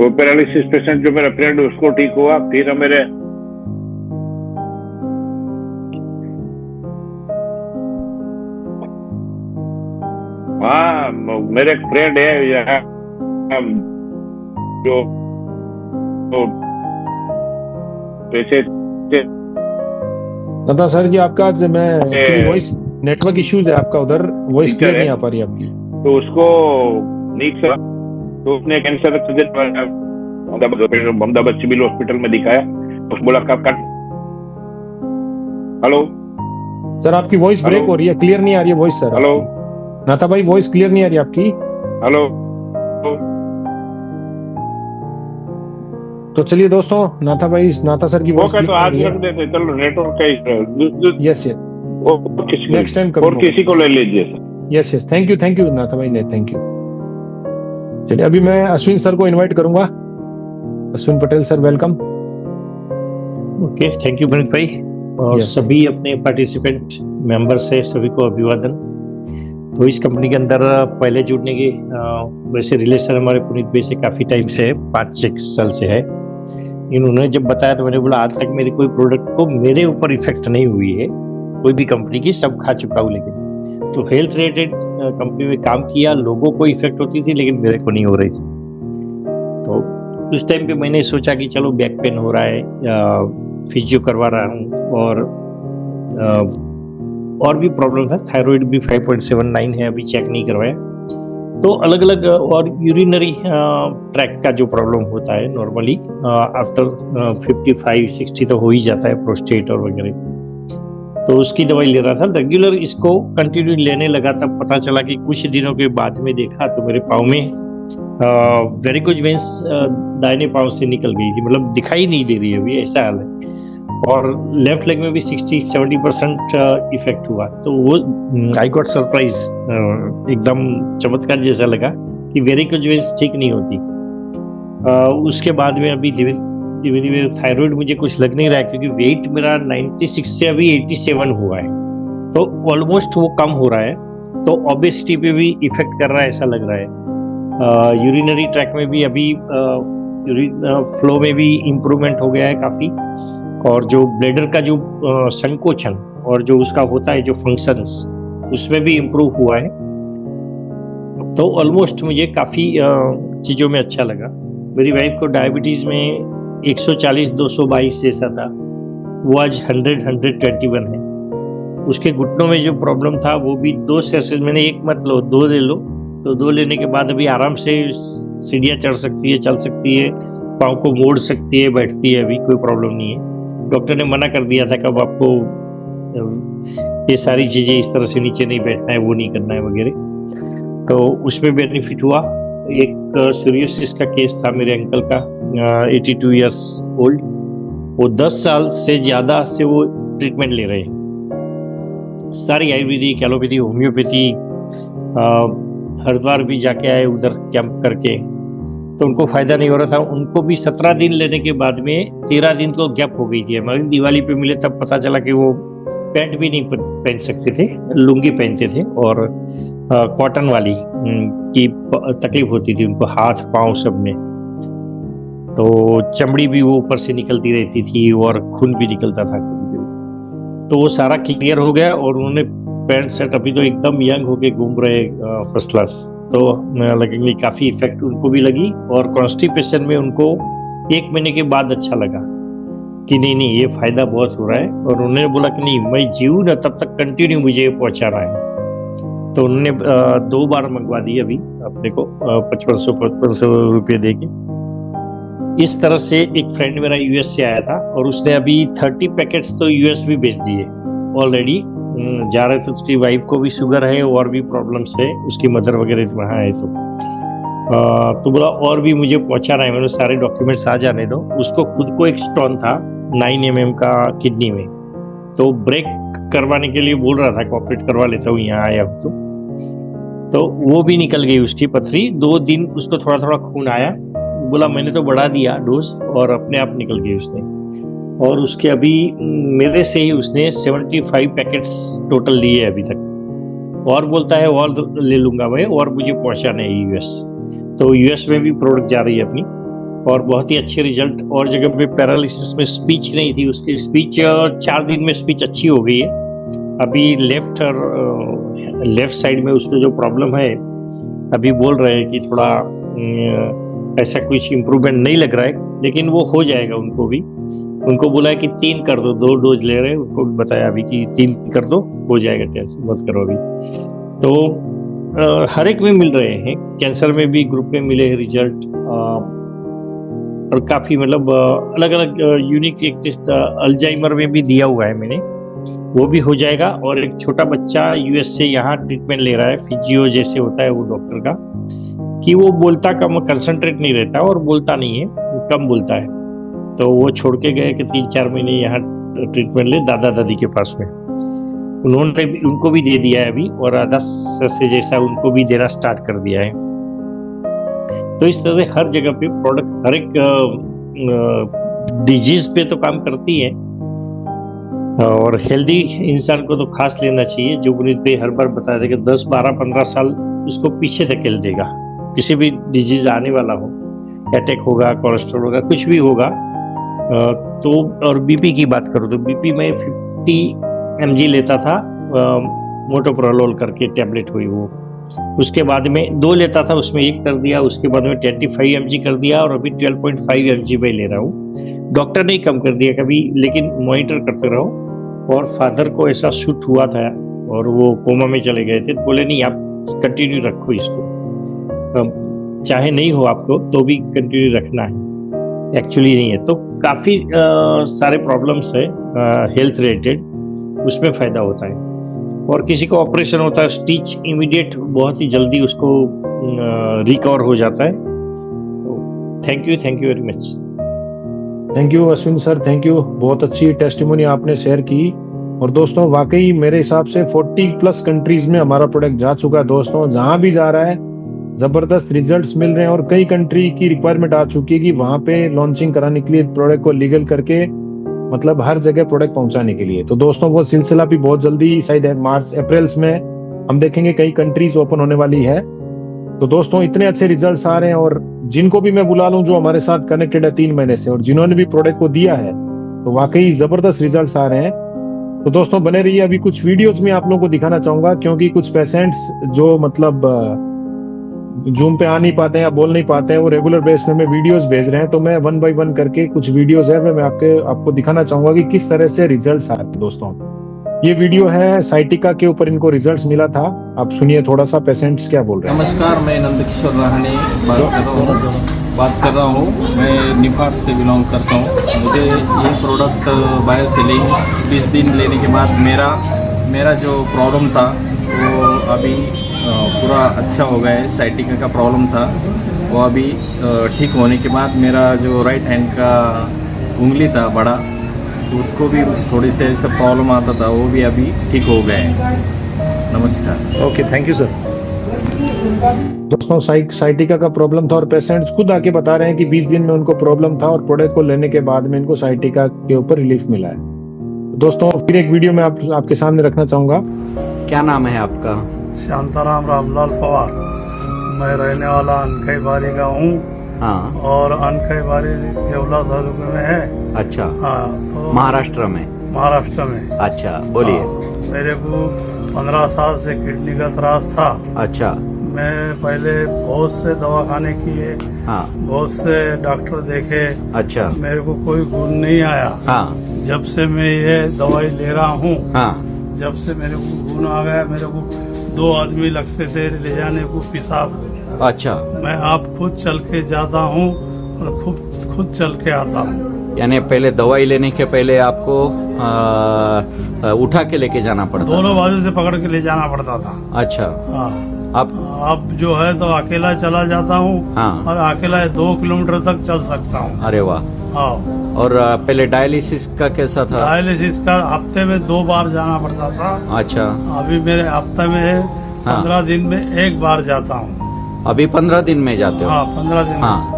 Speaker 4: वो पैरालिसिस पेशेंट जो मेरा फ्रेंड उसको ठीक हुआ, फिर मेरे हाँ मेरे एक फ्रेंड है यहाँ जो पैसे
Speaker 2: नता सर जी आपका आज मैं वॉइस नेटवर्क इश्यूज है आपका, उधर वॉइस क्लियर नहीं आ पा रही आपकी।
Speaker 4: तो उसको नीक सर, तो उसने कैंसर अहमदाबाद सिविल हॉस्पिटल में दिखाया, उस बोला कब कट। हेलो
Speaker 2: सर आपकी वॉइस ब्रेक हो रही है, क्लियर नहीं आ रही है वॉइस सर।
Speaker 4: हेलो
Speaker 2: नाथा भाई वॉइस क्लियर नहीं आ रही आपकी।
Speaker 4: हेलो
Speaker 2: तो चलिए दोस्तों, नाथा भाई, नाथा सर की वॉइस
Speaker 4: तो आज रख देते, चलो नेटवर्क का
Speaker 2: यस नेक्स्ट टाइम
Speaker 4: और किसी को ले लीजिए सर।
Speaker 2: यस थैंक यू नाथा भाई ने, थैंक यू। चलिए अभी मैं अश्विन सर को इनवाइट करूंगा। Ashwin Patel sir welcome.
Speaker 7: Okay, thank you Vineet भाई, और सभी अपने पार्टिसिपेंट मेंबर्स है सभी को अभिवादन। तो इस कंपनी के अंदर पहले जुड़ने के वैसे रिलेशन हमारे पुनीत भाई से काफी टाइम से है, 5-6 साल से है। इन्होंने जब बताया तो मैंने बोला आज तक मेरे कोई प्रोडक्ट को मेरे ऊपर इफेक्ट नहीं हुई है, कोई भी कंपनी की, सब खा चुका हूँ। लेकिन तो हेल्थ रिलेटेड कंपनी में काम किया, लोगों को इफेक्ट होती थी लेकिन मेरे को नहीं हो रही थी। तो उस टाइम पे मैंने सोचा कि चलो बैक पेन हो रहा है, फिजियो करवा रहा हूँ, और भी प्रॉब्लम था, थायराइड भी 5.79 है, अभी चेक नहीं करवाया। तो अलग अलग और यूरिनरी ट्रैक का जो प्रॉब्लम होता है नॉर्मली आफ्टर 55-60 तो हो ही जाता है, प्रोस्टेट और वगैरह। तो उसकी दवाई ले रहा था रेगुलर, इसको कंटिन्यू लेने लगा। तब पता चला कि कुछ दिनों के बाद में देखा तो मेरे पाँव में वेरिकोज वेंस दाहिने पाँव से निकल गई थी, मतलब दिखाई नहीं दे रही है अभी, ऐसा हाल है। और लेफ्ट लेग में भी 60-70% इफेक्ट हुआ। तो वो आई गॉट सरप्राइज, एकदम चमत्कार जैसा लगा कि वेरिकोज वेंस ठीक नहीं होती। उसके बाद में अभी धीरे धीरे थायराइड मुझे कुछ लग नहीं रहा है, क्योंकि वेट मेरा 96 से अभी 87 हुआ है, तो ऑलमोस्ट वो कम हो रहा है। तो ओबेसिटी पे भी इफेक्ट कर रहा है ऐसा लग रहा है। यूरिनरी ट्रैक में भी अभी फ्लो में भी इम्प्रूवमेंट हो गया है काफी, और जो ब्लैडर का जो संकोचन और जो उसका होता है जो फंक्शंस, उसमें भी इम्प्रूव हुआ है। तो ऑलमोस्ट मुझे काफी चीजों में अच्छा लगा। मेरी वाइफ को डायबिटीज में 140-222 जैसा था, वो आज 100-121 है। उसके घुटनों में जो प्रॉब्लम था वो भी 2 सेशन, मैंने एक मत लो 2 ले लो, तो 2 लेने के बाद अभी आराम से सीढ़ियाँ चढ़ सकती है, चल सकती है, पाँव को मोड़ सकती है, बैठती है, अभी कोई प्रॉब्लम नहीं है। डॉक्टर ने मना कर दिया था कि अब आपको ये सारी चीजें इस तरह से नीचे नहीं बैठना है, वो नहीं करना है वगैरह। तो उसमें बेनिफिट हुआ। एक सोरियोसिस का केस था मेरे अंकल का, 82 इयर्स ओल्ड, वो 10 साल से ज्यादा से वो ट्रीटमेंट ले रहे हैं, सारी आयुर्वेदिक, एलोपैथी, होम्योपैथी, हरिद्वार भी जाके आए उधर कैंप करके, तो उनको फायदा नहीं हो रहा था। उनको भी 17 दिन लेने के बाद में 13 दिन को गैप हो गई थी। हमारी दिवाली पे मिले तब पता चला कि वो पैंट भी नहीं पहन सकते थे, लुंगी पहनते थे, और कॉटन वाली की तकलीफ होती थी उनको, हाथ पांव सब में। तो चमड़ी भी वो ऊपर से निकलती रहती थी और खून भी निकलता था कभी-कभी। तो वो सारा क्लियर हो गया और उन्होंने पैंट शर्ट, अभी तो एकदम यंग होके घूम रहे, फर्स्ट क्लास। तो लगेंगे काफी इफेक्ट उनको भी लगी, और कॉन्स्टिपेशन में उनको 1 महीने के बाद अच्छा लगा कि नहीं ये फायदा बहुत हो रहा है। और उन्होंने बोला कि नहीं, मैं जीऊँ ना तब तक कंटिन्यू मुझे पहुंचा रहा है। तो उन्होंने 2 बार मंगवा दी अभी अपने को 5500 रुपये दे के। इस तरह से एक फ्रेंड मेरा यूएस से आया था, और उसने अभी 30 पैकेट्स तो यूएस भी बेच दिए ऑलरेडी। जा रहे थे, उसकी वाइफ को भी शुगर है और भी प्रॉब्लम्स है, उसकी मदर वगैरह वहाँ है। तो बोला और भी मुझे पहुंचाना है, मैंने सारे डॉक्यूमेंट्स आ जाने दो। उसको खुद को एक स्टोन था 9 mm का किडनी में, तो ब्रेक करवाने के लिए बोल रहा था, कॉपरेट करवा लेता हूँ यहाँ आया तो वो भी निकल गई उसकी पथरी। 2 दिन उसको थोड़ा थोड़ा खून आया, बोला मैंने तो बढ़ा दिया डोज, और अपने आप निकल गई उसने। और उसके अभी मेरे से ही उसने 75 पैकेट्स टोटल लिए अभी तक, और बोलता है और ले लूंगा मैं, और मुझे पहुंचाना है यूएस। तो यूएस में भी प्रोडक्ट जा रही है अपनी। और बहुत ही अच्छे रिजल्ट। और जगह पे पैरालिसिस में स्पीच नहीं थी, उसकी स्पीच 4 दिन में स्पीच अच्छी हो गई है। अभी लेफ्ट साइड में उसको जो प्रॉब्लम है, अभी बोल रहे हैं कि थोड़ा ऐसा कुछ इम्प्रूवमेंट नहीं लग रहा है, लेकिन वो हो जाएगा। उनको बोला है कि 3 कर दो, 2 डोज ले रहे हैं, उनको बताया अभी कि 3 कर दो, हो जाएगा, टेंशन मत करो अभी। तो हर एक में मिल रहे हैं, कैंसर में भी ग्रुप में मिले हैं रिजल्ट, और काफी मतलब अलग अलग यूनिक एक टेस्ट अल्जाइमर में भी दिया हुआ है मैंने, वो भी हो जाएगा। और एक छोटा बच्चा यूएस से यहाँ ट्रीटमेंट ले रहा है, फिजियो जैसे होता है वो डॉक्टर का, कि वो बोलता कम, कंसंट्रेट नहीं रहता और बोलता नहीं है, कम बोलता है। तो वो छोड़ के गए कि 3-4 महीने यहाँ ट्रीटमेंट ले दादा दादी के पास में। उनको भी दे दिया है अभी, और आधा से जैसा उनको भी देना स्टार्ट कर दिया है। तो इस तरह से हर जगह पे प्रोडक्ट हर एक डिजीज पे तो काम करती है, और हेल्दी इंसान को तो खास लेना चाहिए। जो गुनीत पे हर बार बताया था कि 10, 12, 15 साल उसको पीछे धकेल देगा। किसी भी डिजीज आने वाला हो, अटैक होगा, कोलेस्ट्रॉल होगा, कुछ भी होगा। तो और बीपी की बात करूँ तो बीपी में 50 mg लेता था, मोटोप्रोलोल करके टैबलेट हुई वो। उसके बाद में 2 लेता था, उसमें 1 कर दिया, उसके बाद में 25 mg कर दिया, और अभी 12.5 mg में ले रहा हूँ। डॉक्टर ने कम कर दिया कभी, लेकिन मॉनिटर करते रहो। और फादर को ऐसा शूट हुआ था और वो कोमा में चले गए थे, बोले नहीं आप कंटिन्यू रखो इसको, चाहे नहीं हो आपको तो भी कंटिन्यू रखना है। एक्चुअली नहीं है तो काफ़ी सारे प्रॉब्लम्स है हेल्थ रिलेटेड, उसमें फ़ायदा होता है। और किसी को ऑपरेशन होता है, स्टिच इमीडिएट बहुत ही जल्दी उसको रिकवर हो जाता है। तो thank you very much.
Speaker 2: Thank you Ashwin sir, thank you. बहुत अच्छी टेस्टिमोनी आपने शेयर की। और दोस्तों वाकई मेरे हिसाब से 40+ कंट्रीज में हमारा प्रोडक्ट जा चुका है। दोस्तों जहां भी जा रहा है जबरदस्त रिजल्ट्स मिल रहे हैं, और कई कंट्री की रिक्वायरमेंट आ चुकी है कि वहां पे लॉन्चिंग कराने के लिए प्रोडक्ट को लीगल करके, मतलब हर जगह प्रोडक्ट पहुंचाने के लिए। तो दोस्तों वो सिलसिला भी बहुत जल्दी, शायद मार्च अप्रैल में हम देखेंगे कई कंट्रीज ओपन होने वाली है। तो दोस्तों इतने अच्छे रिजल्ट्स आ रहे हैं, और जिनको भी मैं बुला लूं जो हमारे साथ कनेक्टेड है 3 महीने से, और जिन्होंने भी प्रोडक्ट को दिया है, तो वाकई जबरदस्त रिजल्ट्स आ रहे हैं। तो दोस्तों बने रहिए, अभी कुछ वीडियोस में आप लोगों को दिखाना चाहूंगा, क्योंकि कुछ पेशेंट्स जो मतलब जूम पे आ नहीं पाते हैं या बोल नहीं पाते हैं, वो रेगुलर बेस में वीडियोस भेज रहे हैं। तो मैं 1 बाय 1 करके कुछ वीडियोस है मैं आपको दिखाना चाहूंगा कि किस तरह से रिजल्ट्स आ रहे हैं। दोस्तों ये वीडियो है साइटिका के ऊपर, इनको रिजल्ट्स मिला था। आप सुनिए थोड़ा सा पेशेंट्स क्या बोल रहे हैं।
Speaker 8: नमस्कार, मैं नंदकिशोर राहणे बात कर रहा हूँ। मैं निफाड से बिलोंग करता हूँ। मुझे ये प्रोडक्ट बायो से ली 20 दिन लेने के बाद मेरा जो प्रॉब्लम था वो अभी पूरा अच्छा हो गया है। साइटिका का प्रॉब्लम था वो अभी ठीक होने के बाद मेरा जो राइट हैंड का उंगली था बड़ा, तो उसको भी थोड़ी से ऐसा प्रॉब्लम आता था, वो भी अभी ठीक हो गए हैं। नमस्कार।
Speaker 7: Okay, thank you sir.
Speaker 2: दोस्तों साइटिका का प्रॉब्लम था, और पेशेंट्स खुद आके बता रहे हैं कि 20 दिन में उनको प्रॉब्लम था, और प्रोडक्ट को लेने के बाद में इनको साइटिका के ऊपर रिलीफ मिला है। दोस्तों फिर एक वीडियो में आपके सामने रखना चाहूंगा।
Speaker 9: क्या नाम है आपका?
Speaker 10: शांताराम रामलाल पवार। मैं रहने वाला अनकई बारी का हूँ।
Speaker 9: हाँ।
Speaker 10: और अनकई बारी येवला तालुके में है।
Speaker 9: अच्छा।
Speaker 10: हाँ, तो
Speaker 9: महाराष्ट्र में?
Speaker 10: महाराष्ट्र में।
Speaker 9: अच्छा, बोलिए।
Speaker 10: मेरे को 15 साल से किडनी का त्रास था।
Speaker 9: अच्छा।
Speaker 10: मैं पहले बहुत से दवाखाने किए। हाँ। बहुत से डॉक्टर देखे। अच्छा। मेरे को कोई गुण नहीं आया। हाँ। जब से मैं ये दवाई ले रहा हूँ, हाँ, जब से मेरे को गुण आ गया। मेरे को 2 आदमी लगते थे ले जाने को पेशाब। अच्छा। मैं आप खुद चल के जाता हूँ और खुद चल के आता हूँ।
Speaker 9: यानी पहले दवाई लेने के पहले आपको उठा के लेके जाना पड़ता?
Speaker 10: दोनों बाजू से पकड़ के ले जाना पड़ता था।
Speaker 9: अच्छा।
Speaker 10: हाँ।
Speaker 9: अब
Speaker 10: जो है तो अकेला चला जाता हूँ। हाँ। और अकेला 2 किलोमीटर तक चल सकता हूँ।
Speaker 9: अरे वाह। हाँ। और पहले डायलिसिस का कैसा था?
Speaker 10: डायलिसिस का हफ्ते में 2 बार जाना पड़ता था। अच्छा। अभी मेरे हफ्ते में 15 दिन में 1 बार जाता हूँ।
Speaker 9: अभी 15 दिन में जाते हो?
Speaker 10: हाँ, 15 दिन। हाँ।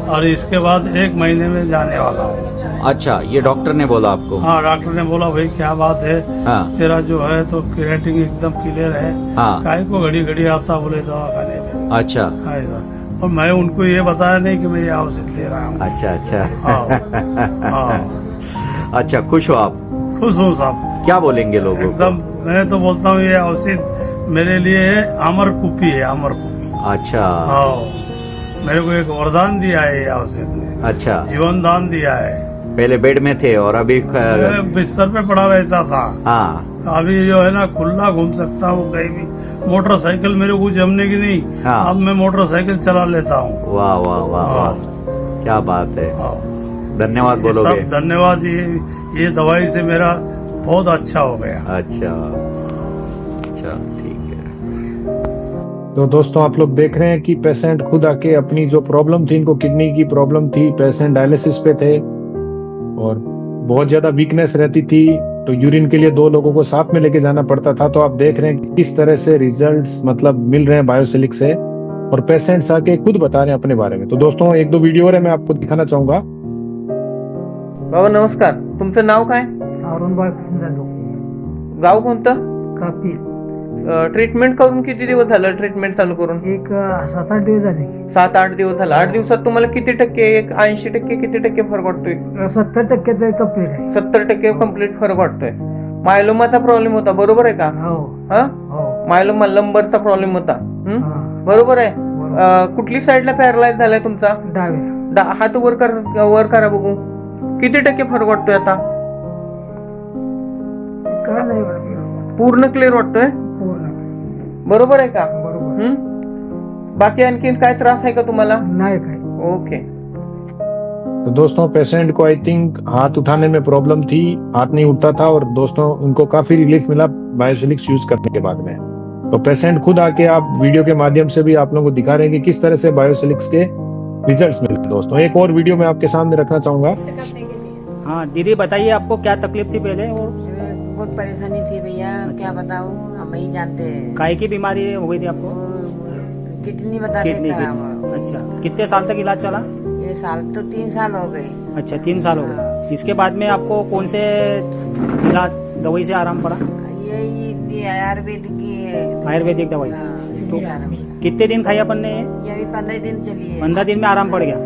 Speaker 10: और इसके बाद 1 महीने में जाने वाला हूँ।
Speaker 9: अच्छा, ये डॉक्टर ने बोला आपको?
Speaker 10: हाँ, डॉक्टर ने बोला भाई क्या बात है। हाँ। तेरा जो है तो क्रिएटिंग एकदम क्लियर है। हाँ। काहे को घड़ी घड़ी आता बोले दवाखाने में।
Speaker 9: अच्छा।
Speaker 10: और मैं उनको ये बताया नहीं कि मैं ये औषध ले रहा हूँ।
Speaker 9: अच्छा अच्छा
Speaker 10: हाँ।
Speaker 9: अच्छा, खुश हो आप?
Speaker 10: खुश हूँ साहब।
Speaker 9: क्या बोलेंगे लोगों को?
Speaker 10: एकदम, मैं तो बोलता हूँ ये औषध मेरे लिए अमर कुपी है, अमर कुपी।
Speaker 9: अच्छा।
Speaker 10: हाँ, मेरे को एक वरदान दिया है ये औषध ने। अच्छा, जीवन दान दिया है।
Speaker 9: पहले बेड में थे और अभी
Speaker 10: बिस्तर पे पड़ा रहता था।
Speaker 9: हाँ,
Speaker 10: अभी जो है ना खुला घूम सकता हूँ कहीं भी। मोटरसाइकिल मेरे को जमने की नहीं। हाँ। अब मैं मोटरसाइकिल चला लेता हूँ।
Speaker 9: वाह वाह वाह वाह, क्या बात है। धन्यवाद बोलोगे?
Speaker 10: सब धन्यवाद। ये दवाई से मेरा बहुत अच्छा हो गया।
Speaker 9: अच्छा अच्छा, ठीक है।
Speaker 2: तो दोस्तों आप लोग देख रहे हैं कि पेशेंट खुद आके अपनी जो प्रॉब्लम थी, इनको किडनी की प्रॉब्लम थी, पेशेंट डायलिसिस पे थे और बहुत ज्यादा वीकनेस रहती थी, तो यूरिन के लिए 2 लोगों को साथ में लेके जाना पड़ता था। तो आप देख रहे हैं कि किस तरह से रिजल्ट्स मतलब मिल रहे हैं बायोसिलिक से, और पेशेंट्स आके खुद बता रहे हैं अपने बारे में। तो दोस्तों 1-2 वीडियो और मैं आपको दिखाना चाहूंगा।
Speaker 11: बाबा नमस्कार, तुमचं नाव काय?
Speaker 12: अरुण बाळकृष्ण जाधव.
Speaker 11: गाव कोणतं?
Speaker 12: कापी.
Speaker 11: ट्रीटमेंट करून किती दिवस झालं? ट्रीटमेंट चालू करून?
Speaker 12: एक 7-8 दिवस झाले.
Speaker 11: 7-8 दिवस झाला. 8 दिवसात तुम्हाला किती टक्के, एक 80% किती टक्के फरक वाटतोय?
Speaker 12: 70% तरी कंप्लीट आहे.
Speaker 11: 70% कंप्लीट फरक वाटतोय. मायलोमाचा प्रॉब्लेम होता, बरोबर आहे का?
Speaker 12: हो.
Speaker 11: मायलोमा लंबरचा प्रॉब्लेम होता, बरोबर आहे. कुठली साईडला पॅरालाइज झालाय तुमचा?
Speaker 12: डाव्या.
Speaker 11: हात वर करा बघू. किती टक्के फरक वाटतोय आता?
Speaker 12: काय नाही,
Speaker 11: पूर्ण क्लिअर वाटतोय, बरोबर आहे का?
Speaker 12: बरोबर.
Speaker 11: बाकी आणखीन काय त्रास आहे का तुम्हाला?
Speaker 12: नाही काय.
Speaker 11: ओके.
Speaker 2: तो दोस्तों पेशेंट को आई थिंक हाथ उठाने में प्रॉब्लम थी, हाथ नहीं उठता था, और दोस्तों उनको काफी रिलीफ मिला बायोसिलिक्स यूज करने के बाद में। तो पेशेंट खुद आके आप वीडियो के माध्यम से भी आप लोगों को दिखा रहे हैं कि किस तरह से बायोसिलिक्स के रिजल्ट्स मिले। दोस्तों एक और वीडियो मैं आपके सामने रखना चाहूंगा।
Speaker 13: हाँ दीदी बताइए, आपको क्या तकलीफ थी पहले? और
Speaker 14: बहुत परेशानी थी भैया। अच्छा। क्या बताऊं, हम ही जानते हैं।
Speaker 13: काय की बीमारी हो गई थी आपको?
Speaker 14: किडनी बता
Speaker 13: किडनी की। अच्छा, कितने साल तक इलाज चला?
Speaker 14: ये साल तो 3 साल हो गए।
Speaker 13: अच्छा, 3 साल हो गए। इसके बाद में आपको कौन से इलाज दवाई से आराम पड़ा?
Speaker 14: ये आयुर्वेदिक की है।
Speaker 13: आयुर्वेदिक दवाई। तो कितने दिन खाई अपन ने?
Speaker 14: ये अभी 15 दिन चली है।
Speaker 13: 15 दिन में आराम पड़ गया।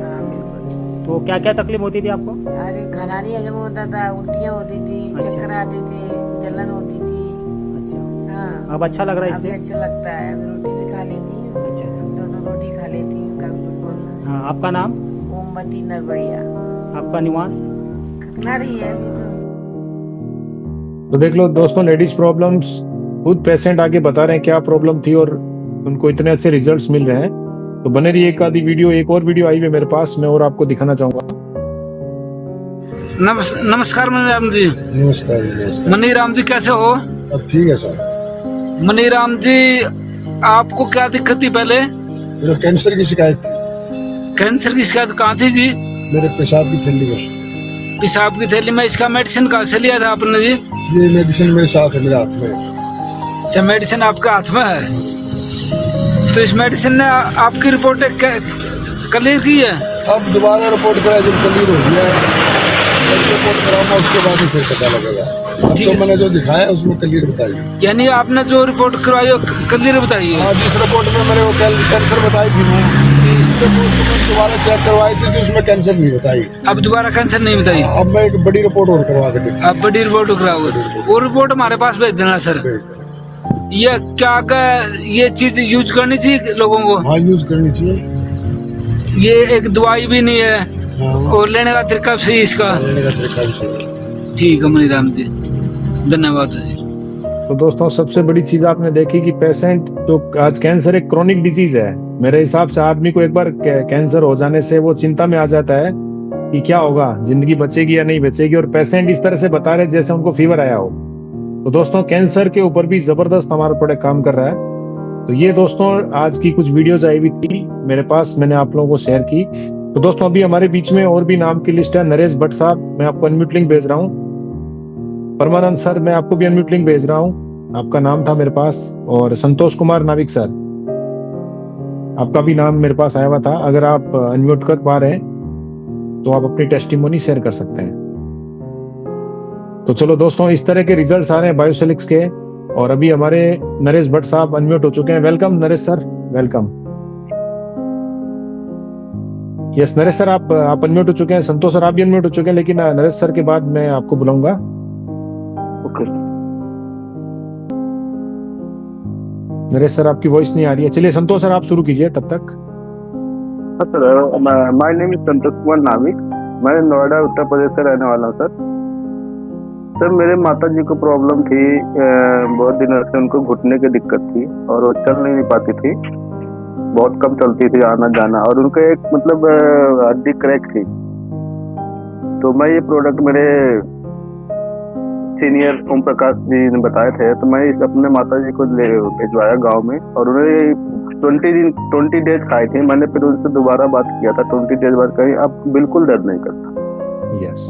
Speaker 13: तो क्या क्या तकलीफ होती थी आपको?
Speaker 14: अरे खाना नहीं हजम होता था, उल्टियाँ होती थी। अच्छा। चक्कर आते थे, जलन होती थी।
Speaker 13: अच्छा।
Speaker 14: हाँ,
Speaker 13: अब अच्छा लग रहा है इससे?
Speaker 14: अच्छा लगता है। अब रोटी भी खा लेती हूँ। अच्छा, 2 रोटी खा लेती हूँ। बोलना।
Speaker 13: हाँ, आपका नाम?
Speaker 14: ओमवती नगरिया।
Speaker 13: आपका निवास?
Speaker 14: खतनारी है।
Speaker 2: तो देख लो दोस्तों, लेडीज प्रॉब्लम्स खुद पेशेंट आके बता रहे हैं क्या प्रॉब्लम थी और उनको इतने अच्छे रिजल्ट्स मिल रहे हैं। तो बने रहिए, एक आधी वीडियो, एक और वीडियो आई है मेरे पास, मैं और आपको दिखाना चाहूंगा।
Speaker 15: नमस्कार मनीराम जी।
Speaker 16: नमस्कार।
Speaker 15: मनीराम जी कैसे हो?
Speaker 16: अब ठीक है सर।
Speaker 15: मनीराम जी, आपको क्या दिक्कत थी पहले?
Speaker 16: मेरे कैंसर की शिकायत थी।
Speaker 15: कैंसर की शिकायत कहाँ थी जी?
Speaker 16: मेरे पेशाब की थैली में।
Speaker 15: पेशाब की थैली में। इसका मेडिसिन कहाँ से लिया था आपने जी?
Speaker 16: ये मेडिसिन मेरे साथ है, मेरे हाथ में।
Speaker 15: अच्छा, मेडिसिन आपके हाथ में है। तो इस मेडिसिन ने आपकी रिपोर्ट क्लियर की है?
Speaker 16: अब दोबारा रिपोर्ट कराया, जब क्लियर हो गया रिपोर्ट कराऊंगा उसके बाद ही फिर पता लगेगा। अब तो मैंने जो दिखाया उसमें क्लियर बताई।
Speaker 15: यानी आपने जो रिपोर्ट करवाई क्लियर बताई है?
Speaker 16: हाँ, जिस रिपोर्ट में मैंने वो कैंसर बताई थी ना, इस रिपोर्ट में दोबारा चेक करवाई थी तो उसमें कैंसर नहीं बताई।
Speaker 15: अब दोबारा कैंसर नहीं बताई?
Speaker 16: अब मैं एक बड़ी रिपोर्ट और करवा के देखूँ।
Speaker 15: अब बड़ी रिपोर्ट कराओगे? वो रिपोर्ट हमारे पास भेज देना सर। ये क्या ये चीज यूज करनी चाहिए लोगों को?
Speaker 16: हाँ, यूज करनी चाहिए।
Speaker 15: ये एक दवाई भी नहीं है।
Speaker 16: हाँ।
Speaker 15: और लेने का तरीका भी सही इसका?
Speaker 16: लेने का तरीका भी सही।
Speaker 15: ठीक है मनीराम जी, धन्यवाद जी।
Speaker 2: तो दोस्तों सबसे बड़ी चीज आपने देखी कि पेशेंट जो आज कैंसर एक क्रोनिक डिजीज है। मेरे हिसाब से आदमी को एक बार कैंसर हो जाने से वो चिंता में आ जाता है कि क्या होगा, जिंदगी बचेगी या नहीं बचेगी, और पेशेंट इस तरह से बता रहे जैसे उनको फीवर आया हो। तो दोस्तों कैंसर के ऊपर भी जबरदस्त हमारा प्रोडक्ट काम कर रहा है। तो ये दोस्तों आज की कुछ वीडियोस आई हुई थी मेरे पास, मैंने आप लोगों को शेयर की। तो दोस्तों अभी हमारे बीच में और भी नाम की लिस्ट है। नरेश भट्ट साहब, मैं आपको अनम्यूट लिंक भेज रहा हूँ। परमानंद सर, मैं आपको भी अनम्यूट लिंक भेज रहा हूँ, आपका नाम था मेरे पास। और संतोष कुमार नाविक सर, आपका भी नाम मेरे पास आया हुआ था। अगर आप अनम्यूट कर पा रहे हैं तो आप अपनी टेस्टिमोनी शेयर कर सकते हैं। तो चलो दोस्तों, इस तरह के रिजल्ट्स आ रहे हैं बायोसिलिक्स के। और अभी हमारे नरेश भट्ट साहब अनम्यूट हो चुके हैं। Welcome Naresh sir, welcome. Yes Naresh sir, आप अनम्यूट हो चुके हैं। संतोष सर आप भी अनम्यूट हो चुके हैं, लेकिन नरेश सर के बाद मैं आपको बुलाऊंगा।
Speaker 3: ओके
Speaker 2: नरेश सर आपकी वॉइस नहीं आ रही है। चलिए संतोष सर आप शुरू कीजिए तब तक।
Speaker 3: Sir, my name is Santosh Kumar नाविक। मैं नोएडा उत्तर प्रदेश से रहने वाला हूँ सर। सर मेरे माता जी को प्रॉब्लम थी, बहुत दिनों से उनको घुटने की दिक्कत थी और वो चल नहीं पाती थी, बहुत कम चलती थी आना जाना, और उनका एक मतलब हड्डी क्रैक थी। तो मैं ये प्रोडक्ट मेरे सीनियर ओम प्रकाश जी ने बताए थे, तो मैं इस अपने माता जी को भिजवाया गांव में, और उन्हें 20 डेज खाई थी। मैंने फिर उनसे दोबारा बात किया था 20 डेज बाद, कहीं अब बिल्कुल दर्द नहीं करता।
Speaker 2: यस।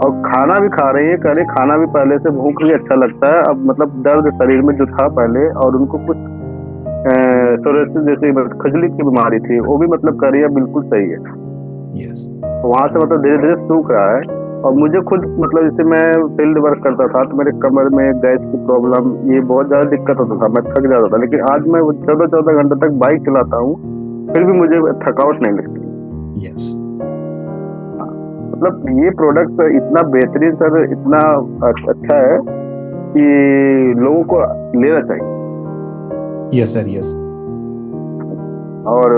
Speaker 3: और खाना भी खा रही है, कह रही खाना भी पहले से भूख भी अच्छा लगता है अब, मतलब दर्द शरीर में जो था पहले, और उनको कुछ सोरेसिस जैसे खजली की बीमारी थी वो भी मतलब कह रही है बिल्कुल सही है।
Speaker 2: यस।
Speaker 3: वहाँ से मतलब धीरे धीरे सूख रहा है। और मुझे खुद मतलब जैसे मैं फील्ड वर्क करता था तो मेरे कमर में गैस की प्रॉब्लम, ये बहुत ज्यादा दिक्कत होता था, मैं थक जाता था। लेकिन आज मैं 14 घंटे तक बाइक चलाता हूँ फिर भी मुझे थकावट नहीं लगती।
Speaker 2: यस।
Speaker 3: मतलब ये प्रोडक्ट इतना बेहतरीन सर, इतना अच्छा है कि लोगों को लेना चाहिए।
Speaker 2: Yes sir, yes.
Speaker 3: और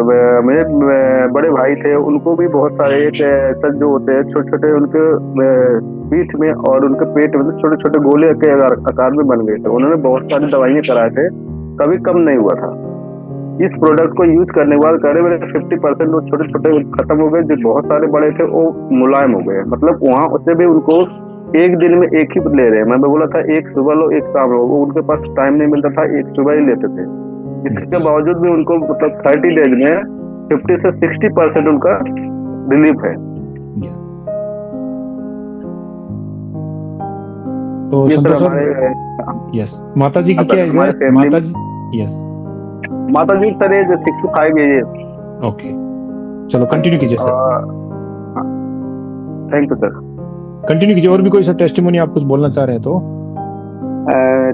Speaker 3: मेरे बड़े भाई थे, उनको भी बहुत सारे एक सर जो होते हैं छोटे छोटे, उनके पीठ में और उनके पेट में छोटे छोटे गोले के आकार में बन गए थे। उन्होंने बहुत सारी दवाइयाँ कराए थे, कभी कम नहीं हुआ था। इस प्रोडक्ट को यूज करने के बाद कह रहे मेरे 50% वो छोटे छोटे खत्म हो गए, जो बहुत सारे बड़े थे वो मुलायम हो गए। मतलब वहाँ उससे भी उनको एक दिन में एक ही ले रहे हैं। मैं बोला था एक सुबह लो एक शाम लो, वो उनके पास टाइम नहीं मिलता था, एक सुबह ही लेते थे। इसके बावजूद भी उनको मतलब 30 डेज में 50 से 60% उनका रिलीफ है।
Speaker 2: तो संतोष सर, यस, माता जी की क्या है? माता जी, यस,
Speaker 3: माता जी सर एज 65 है।
Speaker 2: ओके, चलो कंटिन्यू कीजिए sir.
Speaker 3: Thank you sir,
Speaker 2: continue कीजिए। और भी कोई सर टेस्टिमोनी आप कुछ बोलना चाह रहे हैं तो?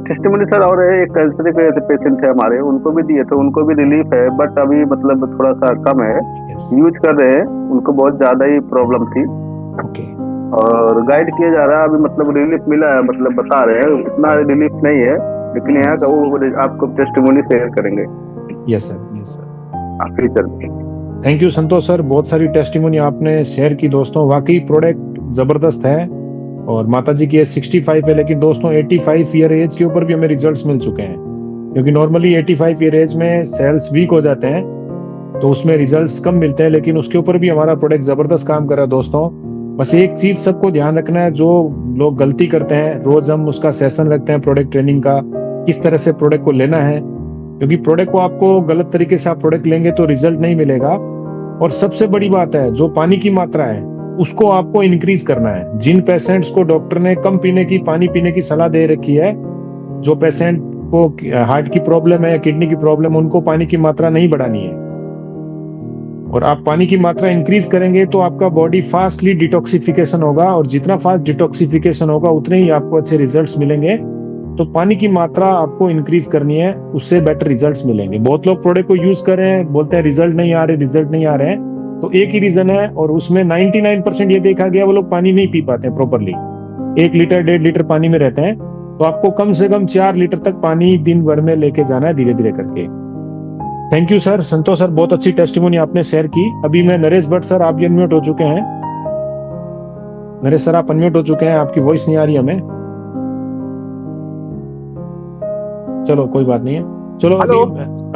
Speaker 3: टेस्टिमोनी सर और एक कैंसर के पेशेंट थे हमारे, उनको भी दिए थे, उनको भी रिलीफ है, बट अभी मतलब थोड़ा सा कम है। यूज कर रहे हैं, उनको बहुत ज्यादा ही प्रॉब्लम थी।
Speaker 2: ओके।
Speaker 3: और गाइड किया जा रहा है, अभी मतलब रिलीफ मिला है, मतलब बता रहे हैं इतना रिलीफ नहीं है, लेकिन यहाँ का वो आपको टेस्टिमोनी शेयर करेंगे।
Speaker 2: Yes sir, yes sir,
Speaker 3: future में।
Speaker 2: थैंक यू संतोष सर, बहुत सारी टेस्टिमोनी आपने शेयर की दोस्तों। वाकई प्रोडक्ट जबरदस्त है। और माता जी की एज 65 है, लेकिन दोस्तों 85 ईयर एज के ऊपर भी हमें रिजल्ट्स मिल चुके हैं, क्योंकि नॉर्मली 85 ईयर एज में सेल्स वीक हो जाते हैं तो उसमें रिजल्ट्स कम मिलते हैं, लेकिन उसके ऊपर भी हमारा प्रोडक्ट जबरदस्त काम कर रहा है दोस्तों। बस एक चीज सबको ध्यान रखना है, जो लोग गलती करते हैं, रोज हम उसका सेशन रखते हैं प्रोडक्ट ट्रेनिंग का, किस तरह से प्रोडक्ट को लेना है, क्योंकि प्रोडक्ट को आपको गलत तरीके से आप प्रोडक्ट लेंगे तो रिजल्ट नहीं मिलेगा। और सबसे बड़ी बात है, जो पानी की मात्रा है उसको आपको इंक्रीज करना है। जिन पेशेंट्स को डॉक्टर ने कम पीने की, पानी पीने की सलाह दे रखी है, जो पेशेंट को हार्ट की प्रॉब्लम है, किडनी की प्रॉब्लम, उनको पानी की मात्रा नहीं बढ़ानी है। और आप पानी की मात्रा इंक्रीज करेंगे तो आपका बॉडी फास्टली डिटॉक्सिफिकेशन होगा, और जितना फास्ट डिटॉक्सिफिकेशन होगा उतने ही आपको अच्छे रिजल्ट्स मिलेंगे। तो पानी की मात्रा आपको इंक्रीज करनी है, उससे बेटर रिजल्ट्स मिलेंगे। बहुत लोग प्रोडक्ट को यूज कर रहे हैं, बोलते हैं रिजल्ट नहीं आ रहे, रिजल्ट नहीं आ रहे हैं, तो एक ही रीजन है, और उसमें 99% ये देखा गया वो लोग पानी नहीं पी पाते हैं प्रॉपरली। 1 लीटर 1.5 लीटर पानी में रहते हैं, तो आपको कम से कम 4 लीटर तक पानी दिन भर में लेके जाना है, धीरे धीरे करके। Thank you sir, Santosh sir, बहुत अच्छी टेस्टिमोनी आपने शेयर की। अभी मैं नरेश भट्ट सर, आप भी अनम्यूट हो चुके हैं। नरेश सर आप अनम्यूट हो चुके हैं, आपकी वॉइस नहीं आ रही हमें। चलो कोई बात नहीं है, चलो अभी।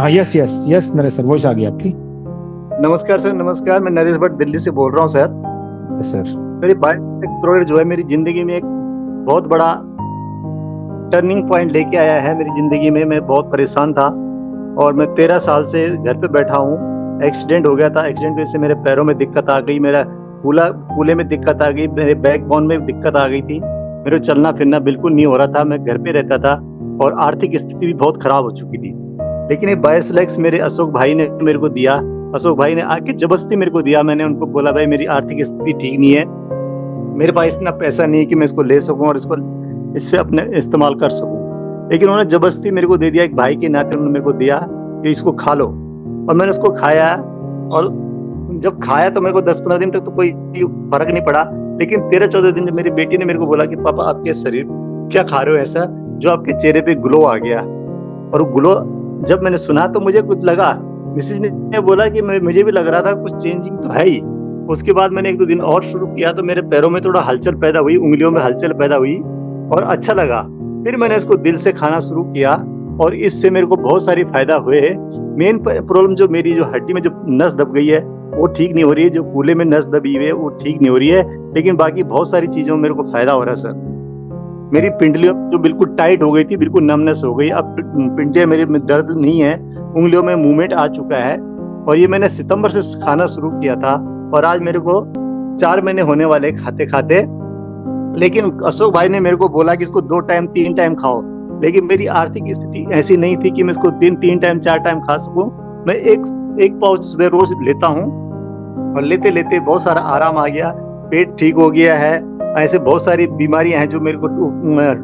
Speaker 2: हाँ, yes yes yes Naresh sir, voice आ गई आपकी।
Speaker 17: नमस्कार सर, नमस्कार। मैं नरेश भट्ट दिल्ली से बोल रहा हूँ सर।
Speaker 2: सर
Speaker 17: मेरी बाइक प्रोडक्ट जो है मेरी जिंदगी में एक बहुत बड़ा टर्निंग पॉइंट लेके आया है मेरी जिंदगी में। मैं बहुत परेशान था और मैं 13 साल से घर पे बैठा हूँ। एक्सीडेंट हो गया था, एक्सीडेंट की वजह से मेरे पैरों में दिक्कत आ गई, मेरा कूल्हे में दिक्कत आ गई, मेरे बैकबोन में दिक्कत आ गई थी, मेरे चलना फिरना बिल्कुल नहीं हो रहा था, मैं घर पे रहता था और आर्थिक स्थिति भी बहुत खराब हो चुकी थी। लेकिन ये बायोसिलेक्स मेरे अशोक भाई ने मेरे को दिया। अशोक भाई ने आके जबरदस्ती मेरे को दिया। मैंने उनको बोला भाई मेरी आर्थिक स्थिति ठीक नहीं है, मेरे पास इतना पैसा नहीं है कि मैं इसको ले सकूं और इससे अपने इस्तेमाल कर सकूं। लेकिन उन्होंने जबरदस्ती मेरे को दे दिया, एक भाई के नाते उन्होंने मेरे को दिया कि इसको खा लो। और मैंने उसको खाया और जब खाया तो मेरे को 10-15 दिन तक तो कोई फर्क नहीं पड़ा, लेकिन 13-14 दिन जब मेरी बेटी ने मेरे को बोला कि पापा आपके शरीर क्या खा रहे हो ऐसा जो आपके चेहरे पे ग्लो आ गया, और ग्लो जब मैंने सुना तो मुझे कुछ लगा, मिसेज ने बोला कि मुझे भी लग रहा था कुछ चेंजिंग तो है ही। उसके बाद मैंने 1-2 दिन और शुरू किया तो मेरे पैरों में थोड़ा हलचल पैदा हुई, उंगलियों में हलचल पैदा हुई और अच्छा लगा। फिर मैंने इसको दिल से खाना शुरू किया और इससे मेरे को बहुत सारी फायदा हुए। मेन प्रॉब्लम जो मेरी जो हड्डी में जो नस दब गई है वो ठीक नहीं हो रही है, जो कूल्हे में नस दबी हुई है वो ठीक नहीं हो रही है, लेकिन बाकी बहुत सारी चीजों में मेरे को फायदा हो रहा है सर। मेरी पिंडलियों जो बिल्कुल टाइट हो गई थी, बिल्कुल नमनेस हो गई, अब पिंडलियां मेरे में दर्द नहीं है, उंगलियों में मूवमेंट आ चुका है। और ये मैंने सितंबर से खाना शुरू किया था और आज मेरे को 4 महीने होने वाले खाते खाते। लेकिन अशोक भाई ने मेरे को बोला कि इसको 2 टाइम 3 टाइम खाओ, लेकिन मेरी आर्थिक स्थिति ऐसी नहीं थी कि मैं इसको 3 टाइम 4 टाइम खा सकूं। मैं एक पाउच सुबह रोज लेता हूं और लेते लेते बहुत सारा आराम आ गया, पेट ठीक हो गया है। ऐसे बहुत सारी बीमारियां हैं जो मेरे को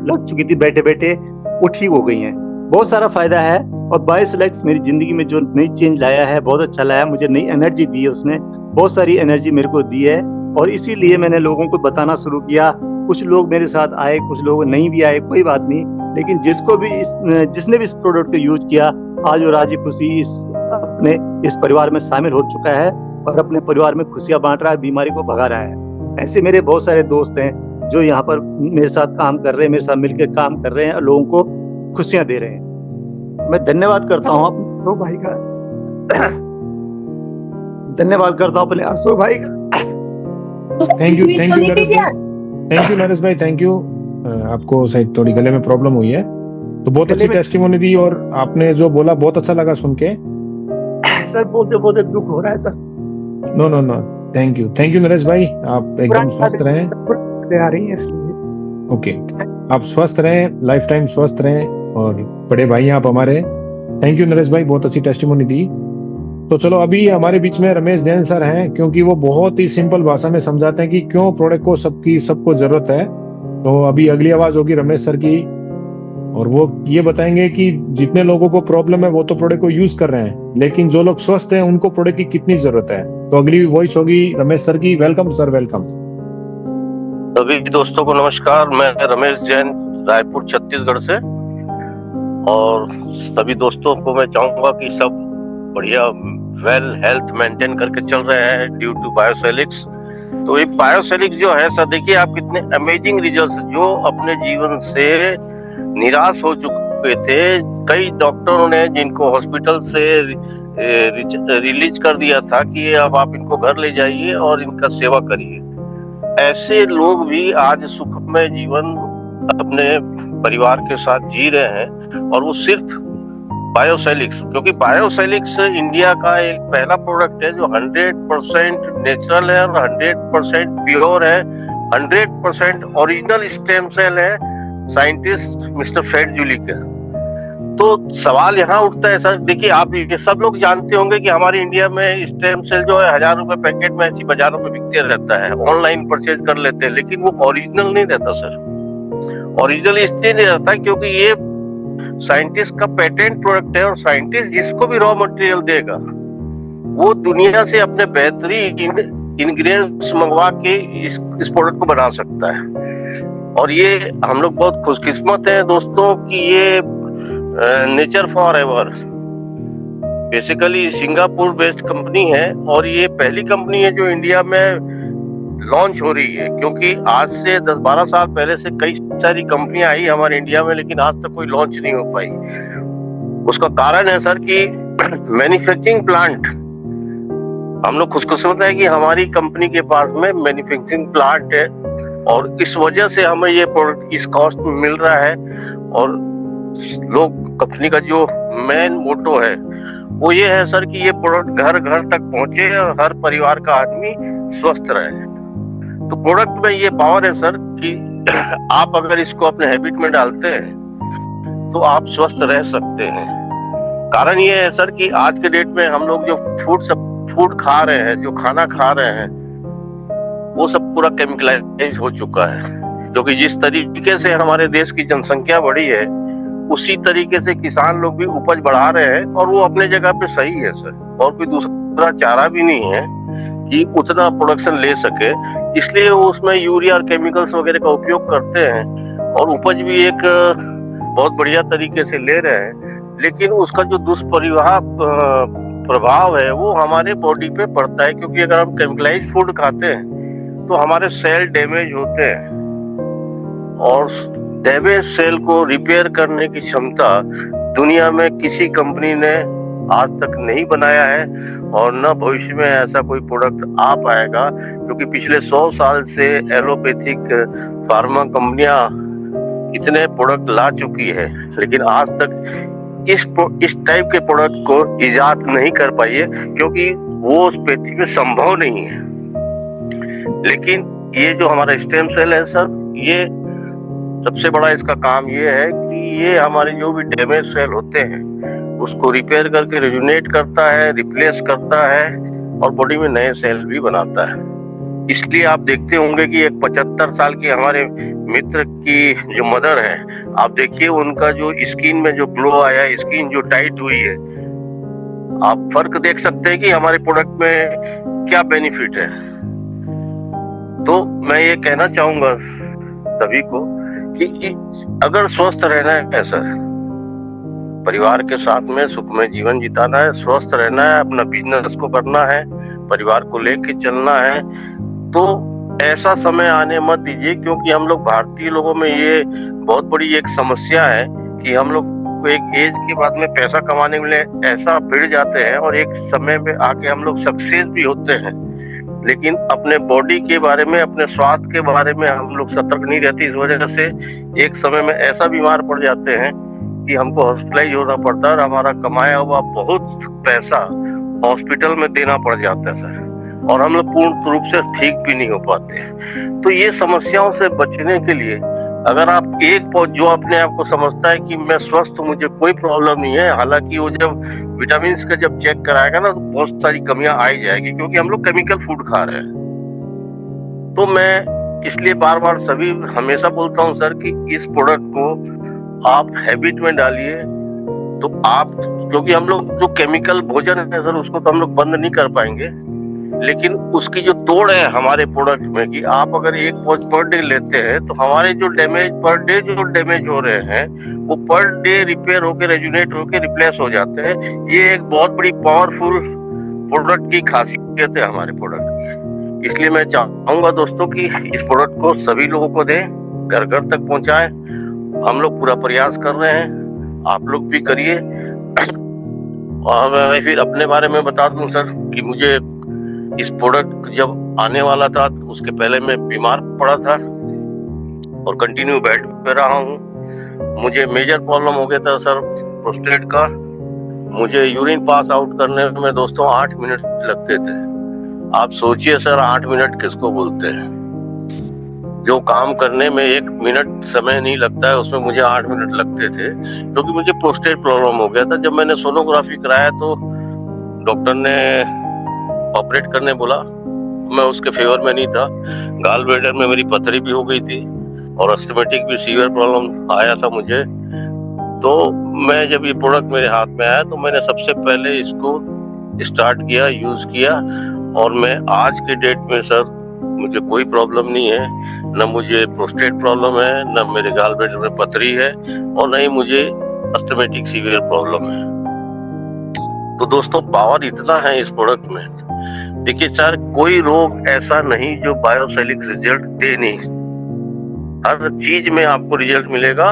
Speaker 17: लग चुकी थी बैठे बैठे, वो ठीक हो गई हैं। बहुत सारा फायदा है। और बायोसेलेक्स मेरी जिंदगी में जो नई चेंज लाया है, बहुत अच्छा लाया, मुझे नई एनर्जी दी है, उसने बहुत सारी एनर्जी मेरे को दी है। और इसीलिए मैंने लोगों को बताना शुरू किया। कुछ लोग मेरे साथ आए, कुछ लोग नहीं भी आए, कोई बात नहीं, लेकिन जिसने भी इस प्रोडक्ट को यूज किया आज वो राजी खुशी अपने इस परिवार में शामिल हो चुका है और अपने परिवार में खुशियां बांट रहा है, बीमारी को भगा रहा है। ऐसे मेरे बहुत सारे दोस्त हैं जो यहाँ पर मेरे साथ काम कर रहे हैं, मेरे साथ मिलकर काम कर रहे हैं, लोगों को खुशियां दे रहे हैं। मैं धन्यवाद करता हूँ अपने अशोक भाई का, धन्यवाद करता हूँ अपने अशोक भाई का।
Speaker 2: थैंक यू नरेश भाई, थैंक यू। आपको शायद थोड़ी गले में प्रॉब्लम हुई है, तो बहुत अच्छी टेस्टिमोनी दी और आपने जो बोला बहुत अच्छा लगा सुन के।
Speaker 17: सर बोलते बोलते दुख हो रहा है sir.
Speaker 2: No, thank you Naresh भाई, आप एकदम स्वस्थ रहें।
Speaker 17: आ रही है इसलिए।
Speaker 2: ओके, आप स्वस्थ रहें, लाइफ टाइम स्वस्थ रहें और बड़े भाई आप हमारे। थैंक यू नरेश भाई, बहुत अच्छी टेस्टिमोनी दी। तो चलो अभी हमारे बीच में रमेश जैन सर हैं, क्योंकि वो बहुत ही सिंपल भाषा में समझाते हैं कि क्यों प्रोडक्ट को सबको जरूरत है। तो अभी अगली आवाज होगी रमेश सर की और वो ये बताएंगे कि जितने लोगों को प्रॉब्लम है वो तो प्रोडक्ट को यूज कर रहे हैं, लेकिन जो लोग स्वस्थ हैं उनको प्रोडक्ट की कितनी जरूरत है। तो अगली वॉइस होगी रमेश सर की। Welcome sir, welcome.
Speaker 18: सभी दोस्तों को नमस्कार। मैं रमेश जैन, रायपुर छत्तीसगढ़ से, और सभी दोस्तों को मैं चाहूंगा कि सब बढ़िया वेल हेल्थ मेंटेन करके चल रहे हैं ड्यू टू बायोसेलिक्स। तो ये बायोसेलिक्स जो है सर, देखिए आप कितने अमेजिंग रिजल्ट्स, जो अपने जीवन से निराश हो चुके थे, कई डॉक्टरों ने जिनको हॉस्पिटल से रिलीज कर दिया था कि अब आप इनको घर ले जाइए और इनका सेवा करिए, ऐसे लोग भी आज सुखमय जीवन अपने परिवार के साथ जी रहे हैं। और वो सिर्फ बायोसेलिक्स, क्योंकि बायोसेलिक्स इंडिया का एक पहला प्रोडक्ट है जो 100% नेचुरल है और 100% प्योर है, 100% ओरिजिनल स्टेम सेल है, साइंटिस्ट मिस्टर फ्रेड जूली का। तो सवाल यहाँ उठता है सर, देखिए आप ये सब लोग जानते होंगे कि हमारे इंडिया में स्टेम सेल जो है 1000 रुपए पैकेट में ऐसी बाजारों में बिकते रहता है, ऑनलाइन परचेज कर लेते हैं, लेकिन वो ओरिजिनल नहीं रहता सर। ओरिजिनल इसलिए नहीं रहता क्योंकि ये साइंटिस्ट का पेटेंट प्रोडक्ट है और साइंटिस्ट जिसको भी रॉ मटेरियल देगा वो दुनिया से अपने बेहतरीन इंग्रेडिएंट्स मंगवा के इस प्रोडक्ट को बना सकता है। और ये हम लोग बहुत खुशकिस्मत हैं दोस्तों कि ये nature for ever basically Singapore based company है और ये पहली कंपनी है जो इंडिया में लॉन्च हो रही है, क्योंकि आज से 10-12 साल पहले से कई सारी कंपनियां आई हमारे इंडिया में, लेकिन आज तक कोई लॉन्च नहीं हो पाई। उसका कारण है सर कि मैन्युफैक्चरिंग प्लांट, हम लोग खुशकिस्मत है कि हमारी कंपनी के पास में मैन्युफैक्चरिंग प्लांट है और इस वजह से हमें ये प्रोडक्ट इस कॉस्ट में मिल रहा है। और लोग कंपनी का जो मेन मोटो है वो ये है सर कि ये प्रोडक्ट घर घर तक पहुंचे और हर परिवार का आदमी स्वस्थ रहे। तो प्रोडक्ट में ये पावर है सर कि आप अगर इसको अपने हैबिट में डालते हैं तो आप स्वस्थ रह सकते हैं। कारण ये है सर कि आज के डेट में हम लोग जो फूड खा रहे हैं, जो खाना खा रहे हैं, वो सब पूरा केमिकलाइज हो चुका है, क्योंकि जिस तरीके से हमारे देश की जनसंख्या बढ़ी है उसी तरीके से किसान लोग भी उपज बढ़ा रहे हैं और वो अपने जगह पे सही है सर, और कोई दूसरा चारा भी नहीं है। कि उतना प्रोडक्शन ले सके, इसलिए वो उसमें यूरिया और केमिकल्स वगैरह का उपयोग करते हैं और उपज भी एक बहुत बढ़िया तरीके से ले रहे हैं, लेकिन उसका जो प्रभाव है वो हमारे बॉडी पे पड़ता है, क्योंकि अगर हम केमिकलाइज्ड फूड खाते हैं तो हमारे सेल डैमेज होते हैं और डैमेज सेल को रिपेयर करने की क्षमता दुनिया में किसी कंपनी ने आज तक नहीं बनाया है और न भविष्य में ऐसा कोई प्रोडक्ट आ पाएगा, क्योंकि पिछले 100 साल से एलोपैथिक फार्मा कंपनियां इतने प्रोडक्ट ला चुकी है, लेकिन आज तक इस टाइप के प्रोडक्ट को इजाद नहीं कर पाई है, क्योंकि वो उस पृथ्वी में संभव नहीं है। लेकिन ये जो हमारा स्टेम सेल है सर, ये सबसे बड़ा इसका काम ये है कि ये हमारे जो भी डैमेज सेल होते हैं उसको रिपेयर करके रिजुनेट करता है, रिप्लेस करता है और बॉडी में नए सेल भी बनाता है। इसलिए आप देखते होंगे कि एक 75 साल की हमारे मित्र की जो मदर है, आप देखिए उनका जो स्किन में जो ग्लो आया, स्किन जो टाइट हुई है, आप फर्क देख सकते हैं कि हमारे प्रोडक्ट में क्या बेनिफिट है। तो मैं ये कहना चाहूंगा सभी को कि अगर स्वस्थ रहना है सर, परिवार के साथ में सुखमय जीवन जिताना है, स्वस्थ रहना है, अपना बिजनेस को करना है, परिवार को लेके चलना है, तो ऐसा समय आने मत दीजिए, क्योंकि हम लोग भारतीय लोगों में ये बहुत बड़ी एक समस्या है कि हम लोग को एक एज के बाद में पैसा कमाने के लिए ऐसा भिड़ जाते हैं और एक समय में आके हम लोग सक्सेस भी होते हैं, लेकिन अपने बॉडी के बारे में, अपने स्वास्थ्य के बारे में हम लोग सतर्क नहीं रहते। इस वजह से एक समय में ऐसा बीमार पड़ जाते हैं कि हमको हॉस्पिटलाइज होना पड़ता है और हमारा कमाया हुआ बहुत पैसा हॉस्पिटल में देना पड़ जाता है सर, और हम लोग पूर्ण रूप से ठीक भी नहीं हो पाते। तो ये समस्याओं से बचने के लिए अगर आप जो अपने आप को समझता है कि मैं स्वस्थ हूँ, मुझे कोई प्रॉब्लम नहीं है, हालांकि वो जब विटामिन का जब चेक कराएगा ना तो बहुत सारी कमियां आ ही जाएगी, क्योंकि हम लोग केमिकल फूड खा रहे हैं। तो मैं इसलिए बार बार सभी हमेशा बोलता हूँ सर कि इस प्रोडक्ट को आप हैबिट में डालिए, तो आप, क्योंकि हम लोग जो केमिकल भोजन है सर उसको तो हम लोग बंद नहीं कर पाएंगे, लेकिन उसकी जो तोड़ है हमारे प्रोडक्ट में कि आप अगर एक पॉच पर डे लेते हैं तो हमारे जो डैमेज पर डे जो डैमेज हो रहे हैं वो पर डे रिपेयर होकर रेजुनेट होकर रिप्लेस हो जाते हैं। ये एक बहुत बड़ी पावरफुल प्रोडक्ट की खासियत है हमारे प्रोडक्ट की। इसलिए मैं चाहूंगा दोस्तों कि इस प्रोडक्ट को सभी लोगों को दें, घर घर तक पहुंचाएं। हम लोग पूरा प्रयास कर रहे हैं, आप लोग भी करिए। और मैं फिर अपने बारे में बता दूं सर कि मुझे इस प्रोडक्ट जब आने वाला था तो उसके पहले मैं बीमार पड़ा था और कंटिन्यू बेड पे रहा हूँ। मुझे मेजर प्रॉब्लम हो गया था सर प्रोस्टेट का। मुझे यूरिन पास आउट करने में दोस्तों 8 मिनट लगते थे। आप सोचिए सर 8 मिनट किसको बोलते हैं। जो काम करने में 1 मिनट समय नहीं लगता है उसमें मुझे 8 मिनट लगते थे, क्योंकि मुझे प्रोस्टेट प्रॉब्लम हो गया था। जब मैंने सोनोग्राफी कराया तो डॉक्टर ने ऑपरेट करने बोला, मैं उसके फेवर में नहीं था। गाल ब्लैडर में मेरी पथरी भी हो गई थी और अस्थमेटिक भी सीवियर प्रॉब्लम आया था मुझे। तो मैं जब ये प्रोडक्ट मेरे हाथ में आया तो मैंने सबसे पहले इसको स्टार्ट किया, यूज किया, और मैं आज के डेट में सर मुझे कोई प्रॉब्लम नहीं है, न मुझे प्रोस्टेट प्रॉब्लम है, न मेरे गाल ब्लैडर में पथरी है और न ही मुझे अस्थमेटिक सीवियर प्रॉब्लम है। तो दोस्तों पावर इतना है इस प्रोडक्ट में। देखिए सर कोई रोग ऐसा नहीं जो बायोसेलिक रिजल्ट दे नहीं, हर चीज में आपको रिजल्ट मिलेगा।